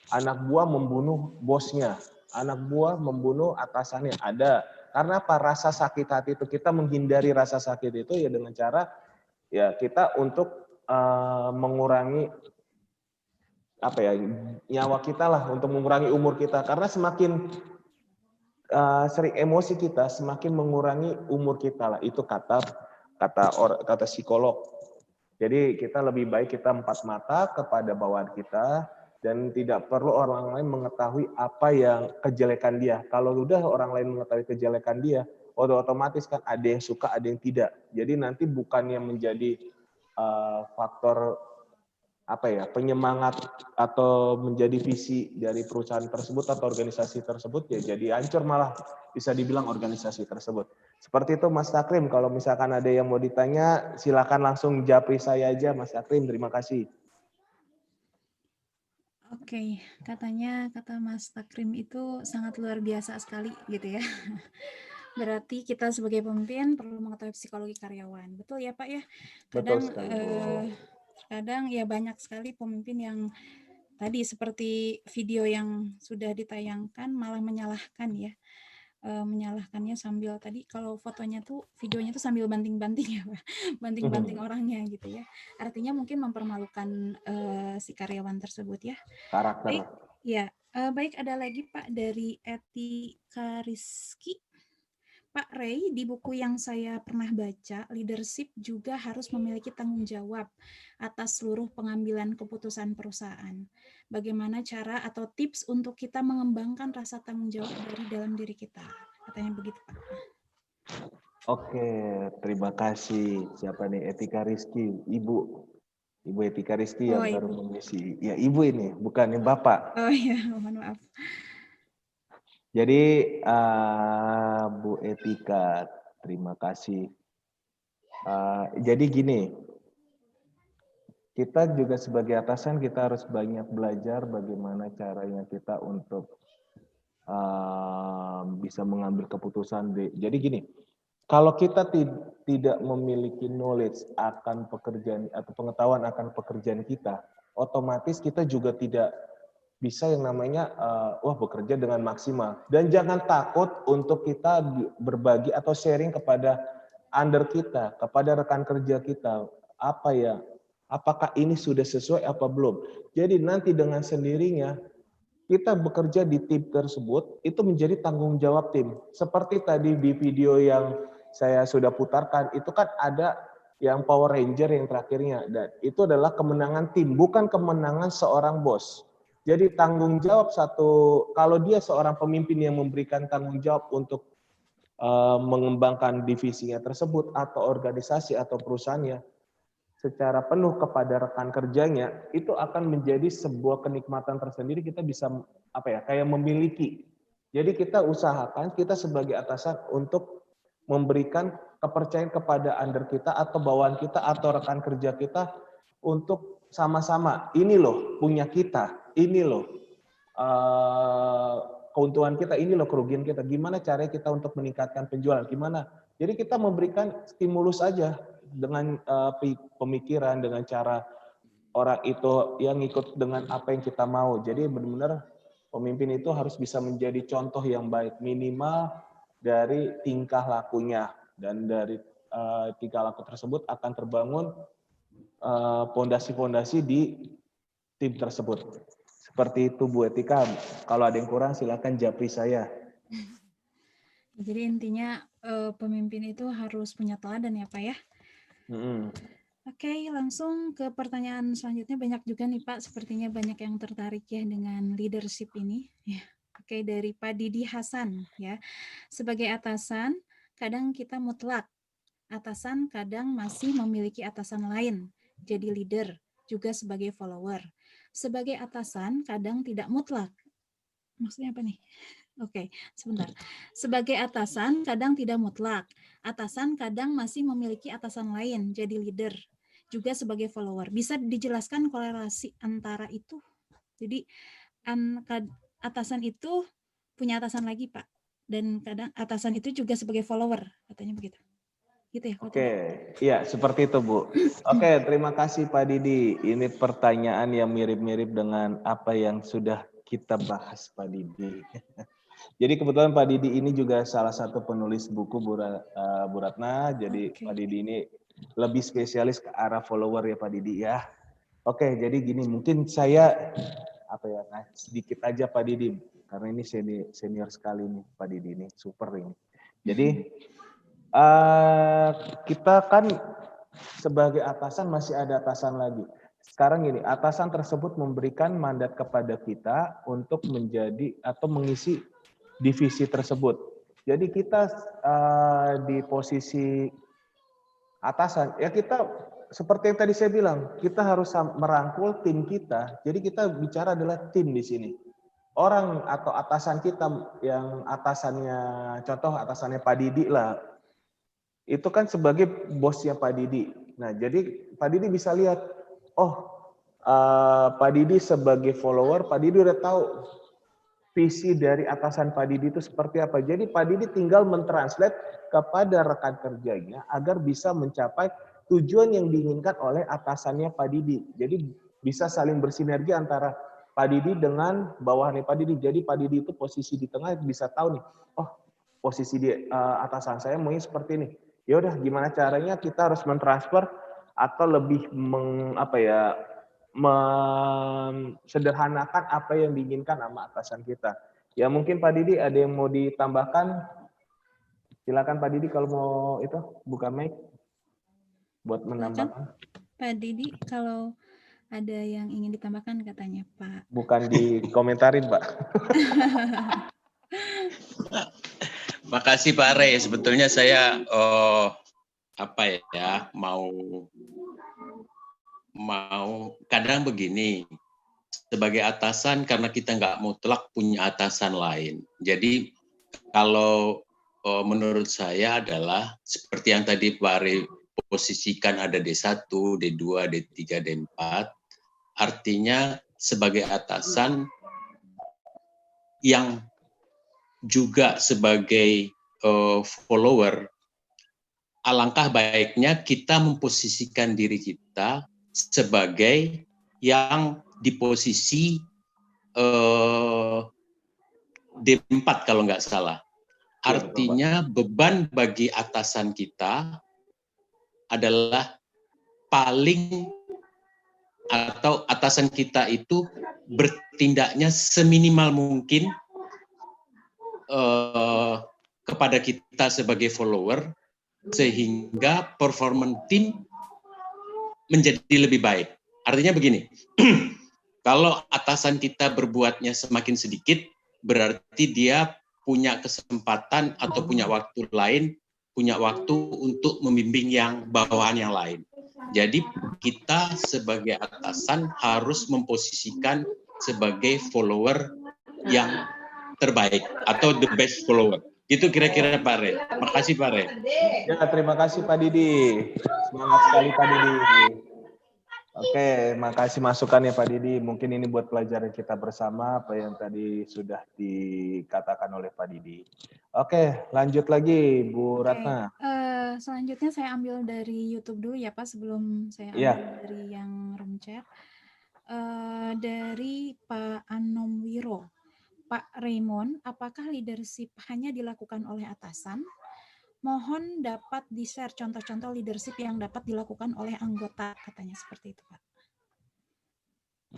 anak buah membunuh bosnya, anak buah membunuh atasannya, ada. Karena apa? Rasa sakit hati itu, kita menghindari rasa sakit itu ya dengan cara ya kita untuk mengurangi nyawa kita lah, untuk mengurangi umur kita. Karena semakin sering emosi kita semakin mengurangi umur kita lah. Itu kata psikolog. Jadi kita lebih baik kita empat mata kepada bawahan kita dan tidak perlu orang lain mengetahui apa yang kejelekan dia. Kalau udah orang lain mengetahui kejelekan dia, otomatis kan ada yang suka, ada yang tidak. Jadi nanti bukannya menjadi faktor penyemangat atau menjadi visi dari perusahaan tersebut atau organisasi tersebut, ya jadi hancur malah bisa dibilang organisasi tersebut. Seperti itu Mas Takrim, kalau misalkan ada yang mau ditanya silakan langsung japri saya aja Mas Takrim, terima kasih. Oke, kata Mas Takrim itu sangat luar biasa sekali gitu ya. Berarti kita sebagai pemimpin perlu mengetahui psikologi karyawan. Betul ya Pak ya? Betul Kadang sekali, Bu. kadang ya banyak sekali pemimpin yang tadi seperti video yang sudah ditayangkan malah menyalahkan ya. Menyalahkannya sambil tadi kalau fotonya tuh videonya tuh sambil banting-banting ya Pak. Banting-banting orangnya gitu ya. Artinya mungkin mempermalukan si karyawan tersebut ya. Karakter. Baik, ya. Baik, ada lagi Pak dari Etika Rizky. Pak Ray, di buku yang saya pernah baca, leadership juga harus memiliki tanggung jawab atas seluruh pengambilan keputusan perusahaan. Bagaimana cara atau tips untuk kita mengembangkan rasa tanggung jawab dari dalam diri kita? Katanya begitu, Pak. Oke, terima kasih. Siapa nih? Etika Rizky, Ibu Etika Rizky yang baru mengisi. Ya, Ibu ini, bukan Bapak. Oh iya, mohon maaf. Jadi Bu Etika, terima kasih. Jadi gini, kita juga sebagai atasan kita harus banyak belajar bagaimana caranya kita untuk bisa mengambil keputusan. Jadi gini, kalau kita tidak memiliki knowledge akan pekerjaan atau pengetahuan akan pekerjaan kita, otomatis kita juga tidak bisa yang namanya bekerja dengan maksimal. Dan jangan takut untuk kita berbagi atau sharing kepada under kita, kepada rekan kerja kita, apakah ini sudah sesuai apa belum. Jadi nanti dengan sendirinya kita bekerja di tim tersebut itu menjadi tanggung jawab tim. Seperti tadi di video yang saya sudah putarkan, itu kan ada yang Power Ranger yang terakhirnya, dan itu adalah kemenangan tim, bukan kemenangan seorang bos. Jadi tanggung jawab kalau dia seorang pemimpin yang memberikan tanggung jawab untuk mengembangkan divisinya tersebut atau organisasi atau perusahaannya secara penuh kepada rekan kerjanya, itu akan menjadi sebuah kenikmatan tersendiri. Kita bisa kayak memiliki. Jadi kita usahakan kita sebagai atasan untuk memberikan kepercayaan kepada under kita atau bawahan kita atau rekan kerja kita untuk sama-sama, ini loh punya kita, ini loh keuntungan kita, ini loh kerugian kita, gimana caranya kita untuk meningkatkan penjualan, gimana. Jadi kita memberikan stimulus aja dengan pemikiran, dengan cara orang itu yang ikut dengan apa yang kita mau. Jadi benar-benar pemimpin itu harus bisa menjadi contoh yang baik, minimal dari tingkah lakunya, dan dari tingkah laku tersebut akan terbangun fondasi-fondasi di tim tersebut. Seperti itu Bu Etika. Kalau ada yang kurang silakan japri saya. Jadi intinya pemimpin itu harus punya teladan ya Pak ya. Oke, langsung ke pertanyaan selanjutnya. Banyak juga nih Pak, sepertinya banyak yang tertarik ya dengan leadership ini. Ya. Oke, dari Pak Didi Hasan ya. Sebagai atasan, kadang kita mutlak. Atasan kadang masih memiliki atasan lain, jadi leader, juga sebagai follower. Sebagai atasan kadang tidak mutlak. Maksudnya apa nih? Oke, sebentar. Sebagai atasan kadang tidak mutlak. Atasan kadang masih memiliki atasan lain, jadi leader, juga sebagai follower. Bisa dijelaskan korelasi antara itu? Jadi atasan itu punya atasan lagi, Pak. Dan kadang atasan itu juga sebagai follower, katanya begitu. Gitu ya? Oke, iya seperti itu Bu. Oke, terima kasih Pak Didi. Ini pertanyaan yang mirip-mirip dengan apa yang sudah kita bahas Pak Didi. Jadi kebetulan Pak Didi ini juga salah satu penulis buku Bu Ratna. Jadi Pak Didi ini lebih spesialis ke arah follower ya Pak Didi ya. Oke, jadi gini mungkin saya sedikit aja Pak Didi. karena ini senior sekali nih Pak Didi ini, super ini. Jadi kita kan sebagai atasan masih ada atasan lagi. Sekarang gini, atasan tersebut memberikan mandat kepada kita untuk menjadi atau mengisi divisi tersebut. Jadi kita di posisi atasan, ya kita seperti yang tadi saya bilang, kita harus merangkul tim kita. Jadi kita bicara adalah tim di sini. Orang atau atasan kita yang atasannya, contoh atasannya Pak Didi lah, itu kan sebagai bosnya Pak Didi. Nah, jadi Pak Didi bisa lihat, oh Pak Didi sebagai follower, Pak Didi udah tahu visi dari atasan Pak Didi itu seperti apa. Jadi Pak Didi tinggal mentranslate kepada rekan kerjanya agar bisa mencapai tujuan yang diinginkan oleh atasannya Pak Didi. Jadi bisa saling bersinergi antara Pak Didi dengan bawahannya Pak Didi. Jadi Pak Didi itu posisi di tengah bisa tahu nih, oh posisi di atasan saya maunya seperti ini. Ya udah gimana caranya kita harus mentransfer atau lebih sederhanakan apa yang diinginkan sama atasan kita. Ya mungkin Pak Didi ada yang mau ditambahkan. Silakan Pak Didi kalau mau itu buka mic buat menambahkan. Pak Didi kalau ada yang ingin ditambahkan katanya Pak. Bukan dikomentarin Pak. Makasih Pak Rey. Sebetulnya saya mau kadang begini, sebagai atasan karena kita nggak mutlak punya atasan lain. Jadi kalau menurut saya adalah seperti yang tadi Pak Rey posisikan ada D1, D2, D3, D4. Artinya sebagai atasan yang juga sebagai follower, alangkah baiknya kita memposisikan diri kita sebagai yang di posisi D4 kalau nggak salah. Artinya beban bagi atasan kita adalah paling atau atasan kita itu bertindaknya seminimal mungkin kepada kita sebagai follower sehingga performance tim menjadi lebih baik. Artinya begini, kalau atasan kita berbuatnya semakin sedikit, berarti dia punya kesempatan atau punya waktu lain, punya waktu untuk membimbing yang bawahan yang lain. Jadi kita sebagai atasan harus memposisikan sebagai follower yang terbaik atau the best follower. Itu kira-kira Pak Rey. Makasih Pak Rey. Ya, terima kasih Pak Didi. Semangat sekali Pak Didi. Oke, makasih masukannya Pak Didi. Mungkin ini buat pelajaran kita bersama apa yang tadi sudah dikatakan oleh Pak Didi. Oke, lanjut lagi Bu Ratna. Selanjutnya saya ambil dari YouTube dulu ya Pak, sebelum saya ambil dari yang room chat. Dari Pak Anomwiro. Pak Raymond, apakah leadership hanya dilakukan oleh atasan? Mohon dapat di-share contoh-contoh leadership yang dapat dilakukan oleh anggota, katanya seperti itu, Pak.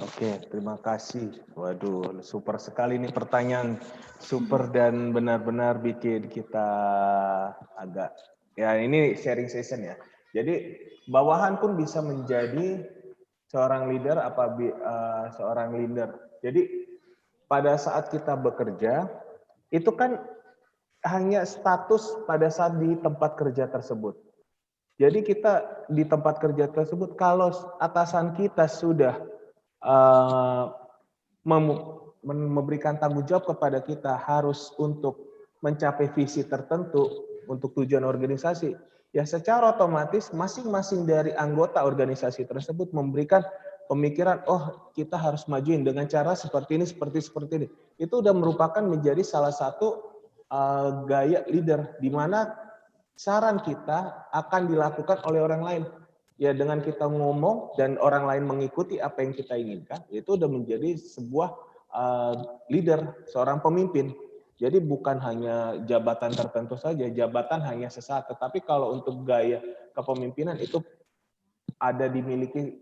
Oke, terima kasih. Waduh, super sekali nih pertanyaan. Super dan benar-benar bikin kita agak, ya ini sharing session ya. Jadi bawahan pun bisa menjadi seorang leader seorang leader. Jadi pada saat kita bekerja, itu kan hanya status pada saat di tempat kerja tersebut. Jadi kita di tempat kerja tersebut, kalau atasan kita sudah memberikan tanggung jawab kepada kita harus untuk mencapai visi tertentu untuk tujuan organisasi, ya secara otomatis masing-masing dari anggota organisasi tersebut memberikan pemikiran, oh kita harus majuin dengan cara seperti ini, seperti ini. Itu udah merupakan menjadi salah satu gaya leader, di mana saran kita akan dilakukan oleh orang lain. Ya dengan kita ngomong dan orang lain mengikuti apa yang kita inginkan, itu udah menjadi sebuah leader, seorang pemimpin. Jadi bukan hanya jabatan tertentu saja, jabatan hanya sesaat. Tetapi kalau untuk gaya kepemimpinan itu ada dimiliki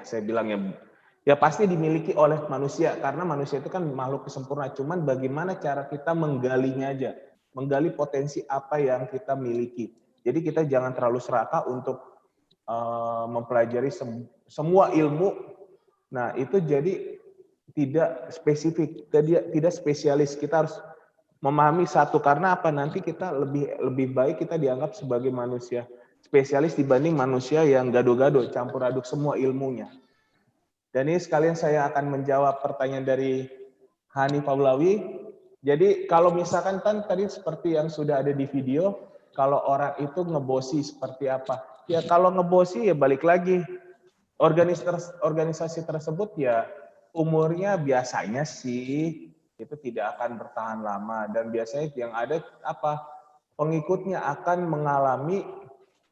saya bilang ya ya pasti dimiliki oleh manusia, karena manusia itu kan makhluk sempurna. Cuman bagaimana cara kita menggalinya aja, menggali potensi apa yang kita miliki. Jadi kita jangan terlalu serakah untuk mempelajari semua ilmu. Nah itu jadi tidak spesifik, tidak spesialis. Kita harus memahami satu, karena apa, nanti kita lebih baik kita dianggap sebagai manusia spesialis dibanding manusia yang gado-gado campur aduk semua ilmunya. Dan ini sekalian saya akan menjawab pertanyaan dari Hani Paulawi. Jadi kalau misalkan kan tadi seperti yang sudah ada di video, kalau orang itu ngebosi seperti apa? Ya kalau ngebosi ya balik lagi, organisasi tersebut ya umurnya biasanya sih itu tidak akan bertahan lama, dan biasanya yang ada apa, pengikutnya akan mengalami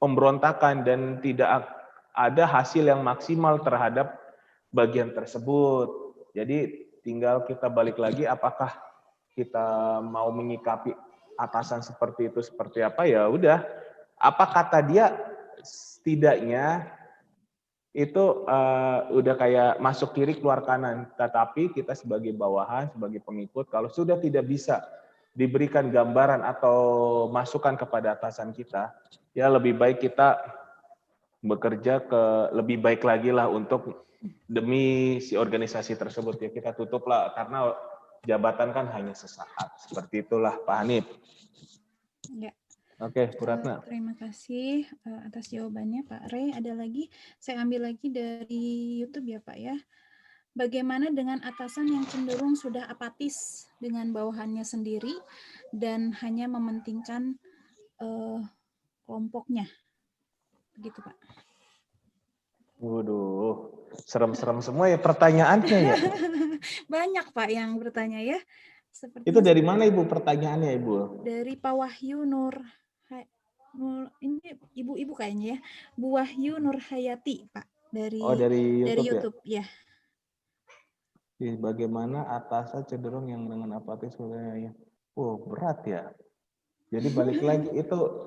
pemberontakan dan tidak ada hasil yang maksimal terhadap bagian tersebut. Jadi tinggal kita balik lagi, apakah kita mau menyikapi atasan seperti itu seperti apa, ya udah, apa kata dia, setidaknya itu udah kayak masuk kiri keluar kanan. Tetapi kita sebagai bawahan, sebagai pengikut, kalau sudah tidak bisa diberikan gambaran atau masukan kepada atasan kita, ya lebih baik kita bekerja ke lebih baik lagi lah untuk demi si organisasi tersebut. Ya kita tutup lah, karena jabatan kan hanya sesaat. Seperti itulah Pak Hanif. Ya. Oke, Bu Ratna. Terima kasih atas jawabannya Pak Rey. Ada lagi, saya ambil lagi dari YouTube ya Pak ya. Bagaimana dengan atasan yang cenderung sudah apatis dengan bawahannya sendiri dan hanya mementingkan kelompoknya? Begitu Pak. Waduh, serem-serem semua ya pertanyaannya ya. Banyak Pak yang bertanya ya. Itu dari mana Ibu pertanyaannya Ibu? Dari Pak Wahyu Nur, ini ibu-ibu kayaknya ya, Bu Wahyu Nur Hayati Pak, dari YouTube ya. Bagaimana atasan cenderung yang dengan apatis sebenarnya? Oh berat ya. Jadi balik lagi itu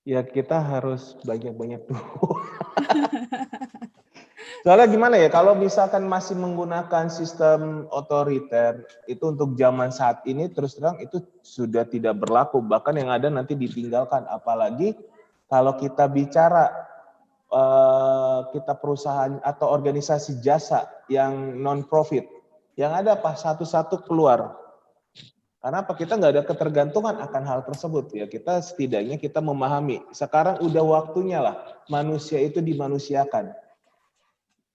ya kita harus banyak-banyak dulu. Soalnya gimana ya, kalau misalkan masih menggunakan sistem otoriter, itu untuk zaman saat ini terus terang itu sudah tidak berlaku, bahkan yang ada nanti ditinggalkan. Apalagi kalau kita bicara kita perusahaan atau organisasi jasa yang non-profit, yang ada apa, satu-satu keluar. Karena apa, kita nggak ada ketergantungan akan hal tersebut. Ya kita setidaknya kita memahami, sekarang udah waktunya lah manusia itu dimanusiakan.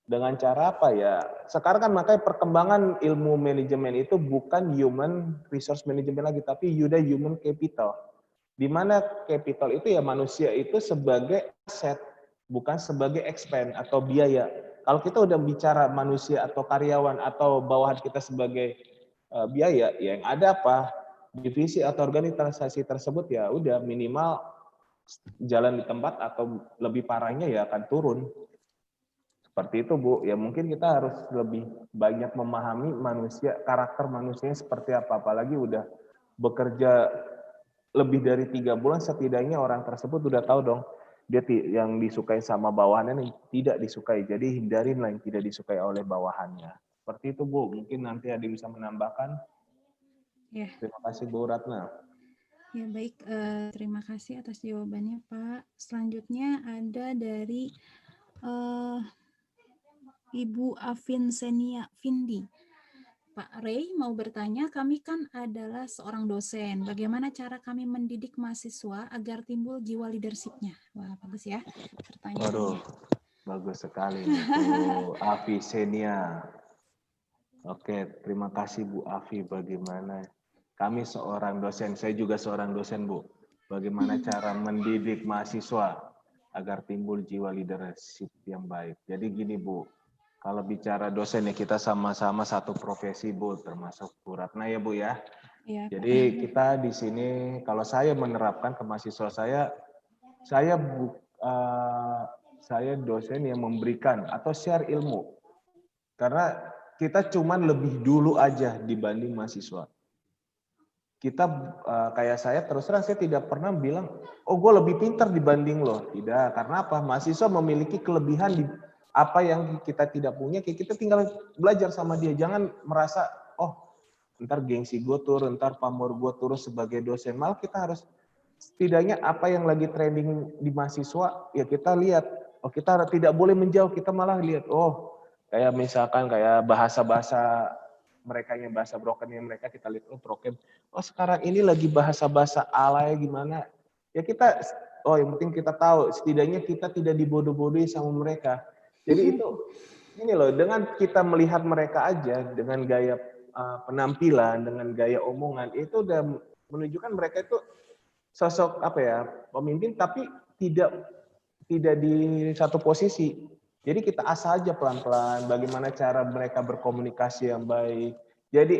Dengan cara apa ya? Sekarang kan makanya perkembangan ilmu manajemen itu bukan human resource management lagi, tapi udah human capital. Di mana capital itu ya manusia itu sebagai aset, bukan sebagai expense atau biaya. Kalau kita udah bicara manusia atau karyawan atau bawahan kita sebagai biaya, ya yang ada apa? Divisi atau organisasi tersebut ya udah minimal jalan di tempat atau lebih parahnya ya akan turun. Seperti itu Bu, ya mungkin kita harus lebih banyak memahami manusia, karakter manusianya seperti apa, apalagi udah bekerja lebih dari 3 bulan, setidaknya orang tersebut udah tahu dong, dia yang disukai sama bawahannya tidak disukai, jadi hindarin lah yang tidak disukai oleh bawahannya. Seperti itu Bu, mungkin nanti ada yang bisa menambahkan. Ya. Terima kasih Bu Ratna. Ya baik, terima kasih atas jawabannya Pak. Selanjutnya ada dari Ibu Afin Senia Vindi. Pak Rey mau bertanya, kami kan adalah seorang dosen. Bagaimana cara kami mendidik mahasiswa agar timbul jiwa leadership-nya? Wah, bagus ya pertanyaannya. Waduh, bagus sekali Bu Afi Senia. Oke, terima kasih Bu Afi. Bagaimana kami seorang dosen, saya juga seorang dosen Bu. Bagaimana cara mendidik mahasiswa agar timbul jiwa leadership yang baik? Jadi gini Bu, kalau bicara dosen ya kita sama-sama satu profesi Bu, termasuk Bu Ratna ya Bu ya. Ya jadi kita di sini, kalau saya menerapkan ke mahasiswa saya dosen yang memberikan atau share ilmu. Karena kita cuman lebih dulu aja dibanding mahasiswa. Kita kayak saya terus terang saya tidak pernah bilang, oh gue lebih pintar dibanding lo. Tidak, karena apa? Mahasiswa memiliki kelebihan apa yang kita tidak punya, kita tinggal belajar sama dia. Jangan merasa, oh ntar gengsi gue turun, ntar pamor gue turun sebagai dosen. Malah kita harus setidaknya apa yang lagi trending di mahasiswa, ya kita lihat. Oh kita tidak boleh menjauh, kita malah lihat, oh kayak misalkan kayak bahasa-bahasa mereka yang bahasa broken yang mereka kita lihat, oh broken. Oh sekarang ini lagi bahasa-bahasa alay gimana. Ya kita, oh yang penting kita tahu, setidaknya kita tidak dibodoh-bodohi sama mereka. Jadi itu, ini loh, dengan kita melihat mereka aja, dengan gaya penampilan, dengan gaya omongan, itu udah menunjukkan mereka itu sosok apa ya, pemimpin tapi tidak di satu posisi. Jadi kita asah aja pelan-pelan bagaimana cara mereka berkomunikasi yang baik. Jadi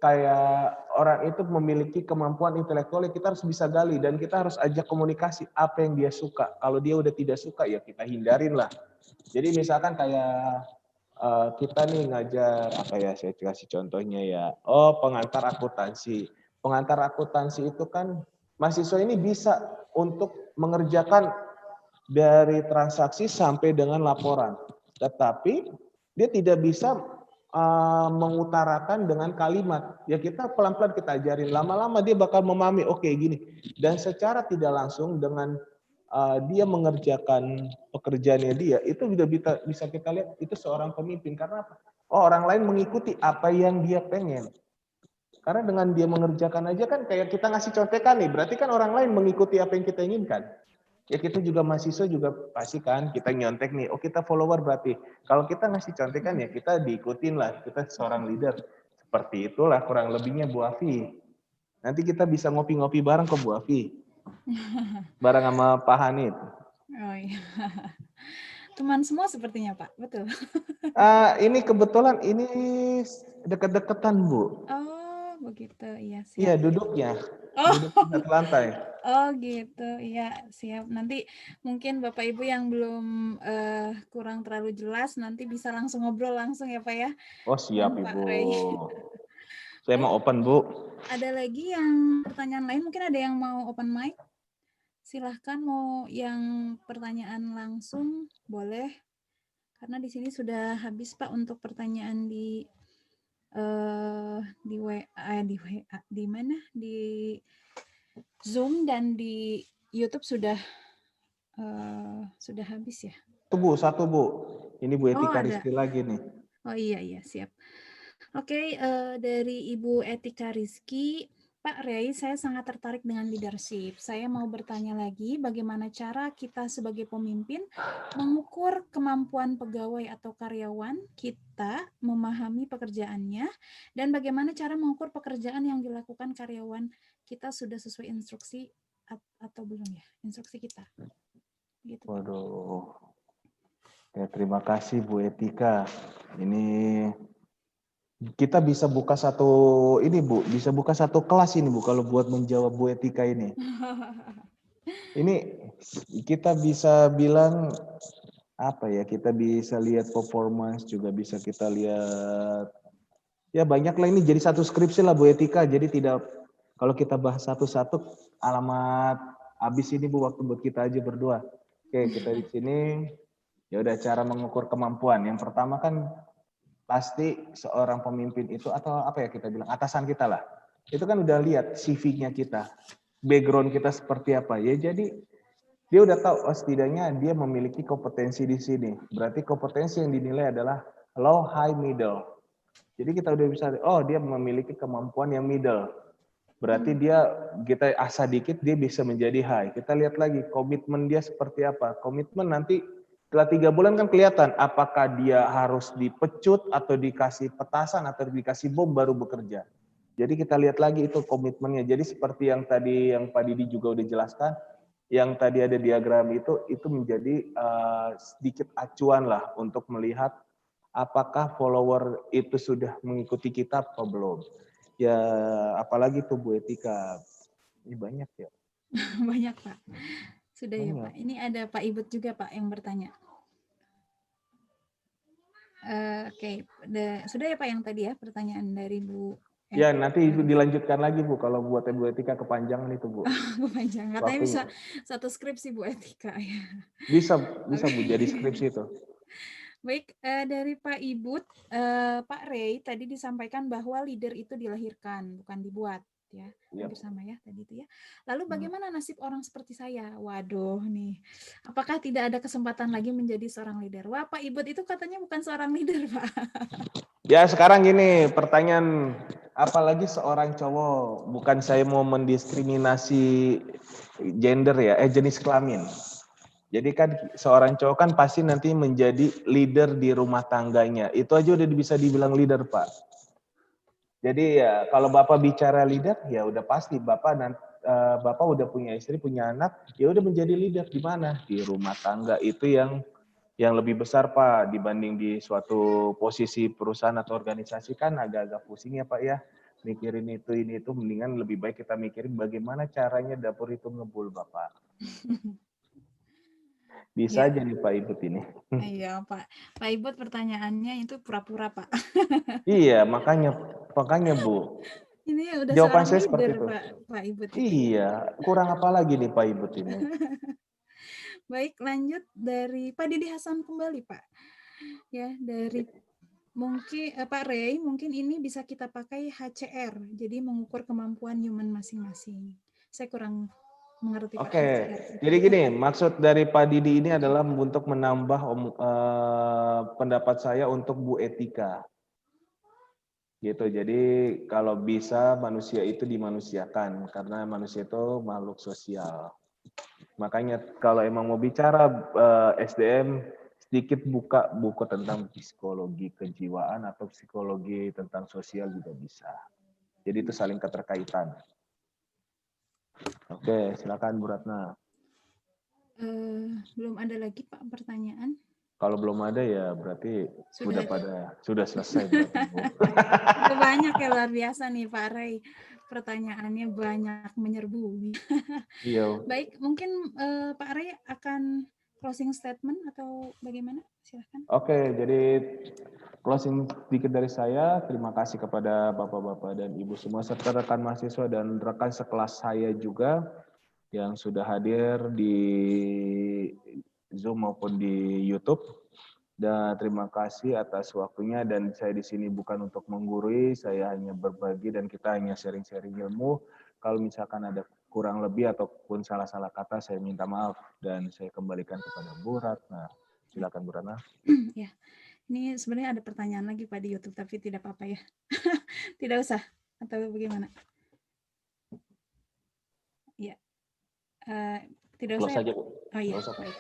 kayak orang itu memiliki kemampuan intelektual yang kita harus bisa gali dan kita harus ajak komunikasi apa yang dia suka. Kalau dia udah tidak suka ya kita hindarin lah. Jadi misalkan kayak kita nih ngajar apa ya, saya kasih contohnya ya. Oh, pengantar akuntansi. Pengantar akuntansi itu kan mahasiswa ini bisa untuk mengerjakan dari transaksi sampai dengan laporan. Tetapi dia tidak bisa mengutarakan dengan kalimat. Ya kita pelan-pelan kita ajarin. Lama-lama dia bakal memahami, oke gini. Dan secara tidak langsung dengan dia mengerjakan pekerjaannya dia, itu sudah bisa kita lihat itu seorang pemimpin. Karena apa? Oh, orang lain mengikuti apa yang dia pengen. Karena dengan dia mengerjakan aja kan kayak kita ngasih contekan nih, berarti kan orang lain mengikuti apa yang kita inginkan. Ya kita juga mahasiswa juga pasti kan kita nyontek nih, oh kita follower berarti. Kalau kita ngasih contekan ya kita diikutin lah, kita seorang leader. Seperti itulah kurang lebihnya Bu Afi. Nanti kita bisa ngopi-ngopi bareng ke Bu Afi. Bareng sama Pak Hanif. Oh iya. Teman semua sepertinya Pak, betul. Ini kebetulan ini dekat-dekatan Bu. Oh begitu, iya siap. Iya duduknya, duduk di satu lantai. Oh gitu, iya siap. Nanti mungkin Bapak Ibu yang belum kurang terlalu jelas nanti bisa langsung ngobrol langsung ya Pak ya. Oh siap Pak Ibu. Ray. Saya mau open Bu. Ada lagi yang pertanyaan lain, mungkin ada yang mau open mic? Silahkan mau yang pertanyaan langsung boleh. Karena di sini sudah habis Pak untuk pertanyaan di mana? Di Zoom dan di YouTube sudah habis ya. Itu Bu, satu Bu. Ini Bu Etika ada. Rizky lagi nih. Oh iya siap. Oke, dari Ibu Etika Rizky, Pak Ray, saya sangat tertarik dengan leadership. Saya mau bertanya lagi, bagaimana cara kita sebagai pemimpin mengukur kemampuan pegawai atau karyawan kita memahami pekerjaannya, dan bagaimana cara mengukur pekerjaan yang dilakukan karyawan kita sudah sesuai instruksi atau belum ya, instruksi kita. Gitu. Waduh. Ya, terima kasih Bu Etika. Ini kita bisa buka satu kelas ini Bu kalau buat menjawab Bu Etika ini. Ini kita bisa bilang apa ya? Kita bisa lihat performance, juga bisa kita lihat ya banyak lah, ini jadi satu skripsi lah Bu Etika. Jadi tidak, kalau kita bahas satu-satu alamat habis ini Bu, waktu buat kita aja berdua. Oke, kita di sini. Ya udah, cara mengukur kemampuan. Yang pertama kan pasti seorang pemimpin itu, atau apa ya kita bilang, atasan kita lah. Itu kan udah lihat CV-nya kita, background kita seperti apa. Ya jadi dia udah tahu, oh setidaknya dia memiliki kompetensi di sini. Berarti kompetensi yang dinilai adalah low, high, middle. Jadi kita udah bisa, oh dia memiliki kemampuan yang middle. Berarti kita asah dikit, dia bisa menjadi high. Kita lihat lagi komitmen dia seperti apa. Komitmen nanti setelah 3 bulan kan kelihatan apakah dia harus dipecut atau dikasih petasan atau dikasih bom baru bekerja. Jadi kita lihat lagi itu komitmennya. Jadi seperti yang tadi yang Pak Didi juga udah jelaskan, yang tadi ada diagram itu menjadi sedikit acuan lah untuk melihat apakah follower itu sudah mengikuti kita atau belum. Ya apalagi tuh Bu Etika. Ini banyak ya. Banyak Pak. Sudah banyak. Ya Pak. Ini ada Pak Ibut juga Pak yang bertanya. Oke, sudah ya Pak yang tadi ya pertanyaan dari Bu. Ya nanti dilanjutkan lagi Bu, kalau buat Bu Etika kepanjangan itu Bu. Kepanjangan, katanya bisa satu skripsi Bu Etika ya. Bisa Bu, jadi skripsi itu. Baik, dari Pak Ibut, Pak Ray tadi disampaikan bahwa leader itu dilahirkan, bukan dibuat, ya. Yap. Hampir sama ya tadi itu ya. Lalu Hmm. bagaimana nasib orang seperti saya? Waduh nih, apakah tidak ada kesempatan lagi menjadi seorang leader? Wah, Pak Ibut itu katanya bukan seorang leader, Pak. Ya sekarang gini pertanyaan, apalagi seorang cowok, bukan saya mau mendiskriminasi gender ya, jenis kelamin. Jadi kan seorang cowok kan pasti nanti menjadi leader di rumah tangganya. Itu aja udah bisa dibilang leader, Pak. Jadi ya kalau Bapak bicara leader, ya udah pasti Bapak Bapak udah punya istri, punya anak, ya udah menjadi leader di mana? Di rumah tangga. Itu yang lebih besar, Pak, dibanding di suatu posisi perusahaan atau organisasi kan agak-agak pusing ya, Pak ya. Mikirin ini itu mendingan lebih baik kita mikirin bagaimana caranya dapur itu ngebul, Bapak. Bisa Ya, aja nih Pak Ibut ini. iya Pak. Pak Ibut pertanyaannya itu pura-pura Pak. Iya, makanya Bu. Ini udah Jawaban seorang saya leader seperti itu. Pak Ibut itu ya. Iya, kurang apa lagi nih Pak Ibut ini? Baik, lanjut dari Pak Didi Hasan kembali Pak. Ya, dari mungkin Pak Ray, mungkin ini bisa kita pakai HCR, jadi mengukur kemampuan human masing-masing. Saya kurang mengerti Pak Oke, HCR. jadi gini, maksud dari Pak Didi ini adalah untuk menambah pendapat saya untuk Bu Etika. Gitu, jadi kalau bisa manusia itu dimanusiakan, karena manusia itu makhluk sosial. Makanya kalau emang mau bicara SDM, sedikit buka buku tentang psikologi kejiwaan atau psikologi tentang sosial juga bisa. Jadi itu saling keterkaitan. Oke, silakan Bu Ratna. Belum ada lagi Pak pertanyaan. Kalau belum ada ya berarti sudah selesai berarti Bu. Udah banyak ya, luar biasa nih Pak Ray. Pertanyaannya banyak menyerbu. Iya. Baik, mungkin Pak Ray akan closing statement atau bagaimana? Silahkan. Oke, jadi closing sedikit dari saya. Terima kasih kepada Bapak-Bapak dan Ibu semua serta rekan mahasiswa dan rekan sekelas saya juga yang sudah hadir di Zoom maupun di YouTube. Dan terima kasih atas waktunya dan saya di sini bukan untuk menggurui, saya hanya berbagi dan kita hanya sharing-sharing ilmu. Kalau misalkan ada kurang lebih ataupun salah-salah kata saya minta maaf dan saya kembalikan kepada Bu Ratna. Silakan Bu Ratna. Ya, ini sebenarnya ada pertanyaan lagi Pak di YouTube tapi tidak apa-apa ya. Tidak usah atau bagaimana? Ya, tidak usah. Close saja, Bu. Oh iya, Nggak usah, Pak. baik.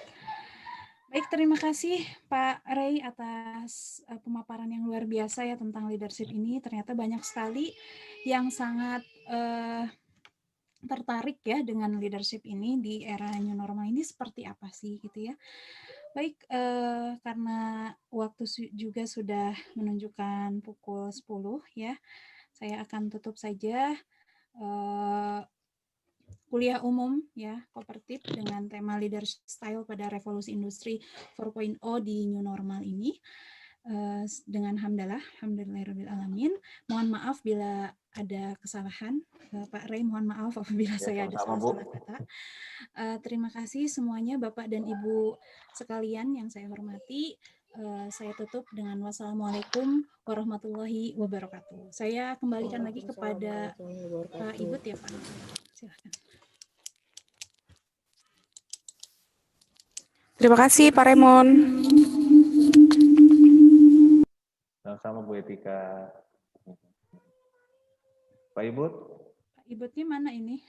Baik, terima kasih Pak Ray atas pemaparan yang luar biasa ya tentang leadership ini. Ternyata banyak sekali yang sangat tertarik ya dengan leadership ini di era new normal ini seperti apa sih gitu ya. Baik, karena waktu juga sudah menunjukkan pukul 10 ya, saya akan tutup saja kuliah umum ya Kopertip dengan tema leadership style pada revolusi industri 4.0 di new normal ini dengan alhamdulillahirabbil alamin. Mohon maaf bila ada kesalahan, Pak Ray, mohon maaf apabila saya ada salah-salah kata. Terima kasih semuanya Bapak dan Ibu sekalian yang saya hormati. Saya tutup dengan wassalamualaikum warahmatullahi wabarakatuh. Saya kembalikan lagi kepada Pak Ibut ya Pak. Silakan. Terima kasih Pak Raymond. Sama-sama Bu Etika. Pak Ibut? Pak Ibutnya mana ini?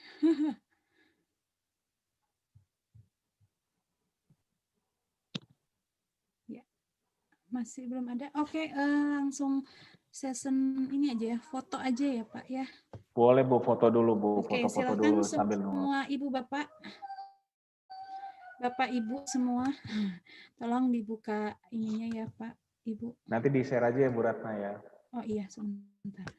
Ya, masih belum ada. Oke, langsung session ini aja ya, foto aja ya Pak ya. Boleh Bu, foto dulu Bu, Oke, foto-foto silakan dulu sambil nunggu. semua Ibu Bapak. Bapak Ibu semua, tolong dibuka ininya ya Pak Ibu. Nanti di-share aja ya Bu Ratna ya. Oh iya, sebentar.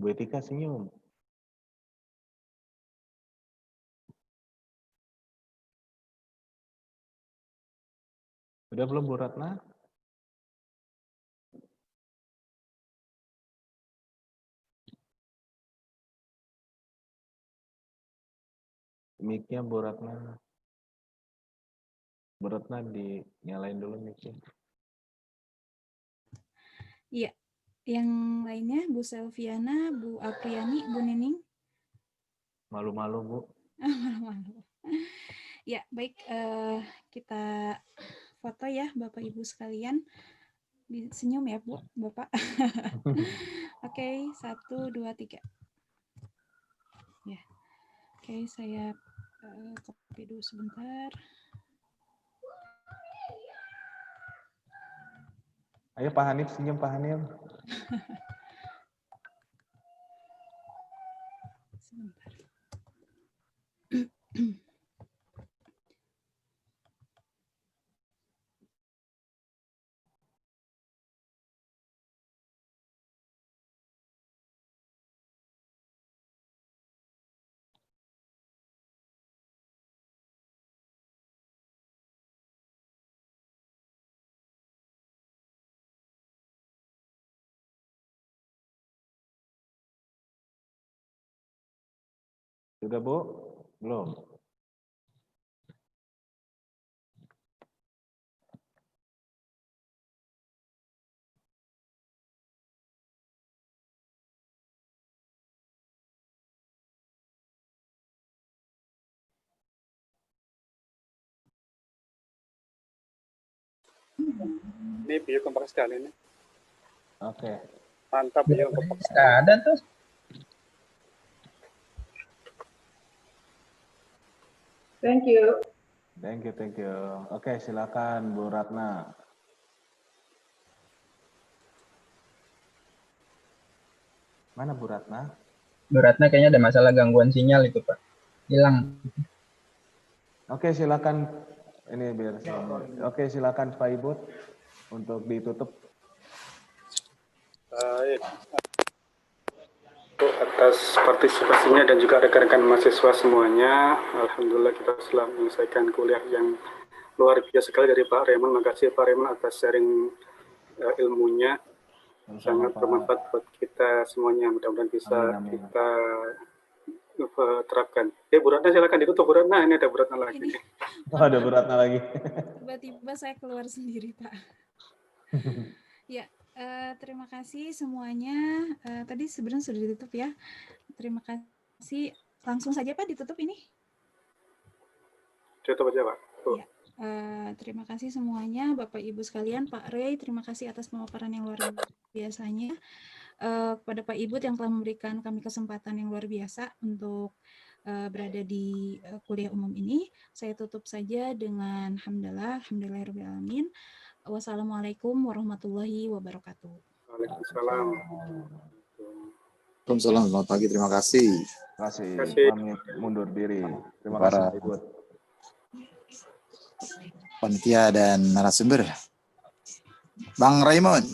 Bu Etika senyum. Udah belum Bu Ratna? Mic-nya Bu Ratna. Bu Ratna dinyalain dulu mic-nya. Iya. Yang lainnya Bu Selviana, Bu Apriani, Bu Nining. Malu-malu Bu. Malu-malu. Ya, baik, kita foto ya Bapak Ibu sekalian. Senyum ya Bu, Bapak. Oke, 1, 2, 3. Ya. Oke, saya copy dulu sebentar. Ayo Pak Hanif, senyum Pak Hanif. Sebentar. Sudah Bu? Belum? Ini video kompak sekali nih. Oke. Mantap video kompak sekali. Nggak ada tuh. Thank you. Thank you. Oke, silakan Bu Ratna. Mana Bu Ratna? Bu Ratna kayaknya ada masalah gangguan sinyal itu Pak. Hilang. Oke, silakan. Ini biar saya. Oke, silakan Pak Ibut untuk ditutup. Baik. Atas partisipasinya dan juga rekan-rekan mahasiswa semuanya, alhamdulillah kita telah menyelesaikan kuliah yang luar biasa sekali dari Pak Raymond. Makasih Pak Raymond atas sharing ilmunya. Sangat bermanfaat buat kita semuanya. Mudah-mudahan bisa Amin. kita terapkan. Bu Ratna silakan ditutup Bu Ratna. Ini ada Bu Ratna lagi. Ini Oh, ada Bu Ratna lagi. tiba-tiba saya keluar sendiri Pak. Ya. Terima kasih semuanya. Tadi sebenarnya sudah ditutup ya. Terima kasih. Langsung saja Pak ditutup ini. Tutup aja Pak. Ya. Terima kasih semuanya Bapak Ibu sekalian. Pak Ray, terima kasih atas pemaparan yang luar biasanya. Kepada Pak Ibu yang telah memberikan kami kesempatan yang luar biasa untuk berada di kuliah umum ini. Saya tutup saja dengan alhamdulillahirabbil alamin. Wassalamualaikum warahmatullahi wabarakatuh. Waalaikumsalam. Waalaikumsalam. Selamat pagi. Terima kasih. Terima kasih. Terima kasih. Pamit mundur diri. Terima Para kasih Pak Ibut. panitia dan narasumber. Bang Raymond.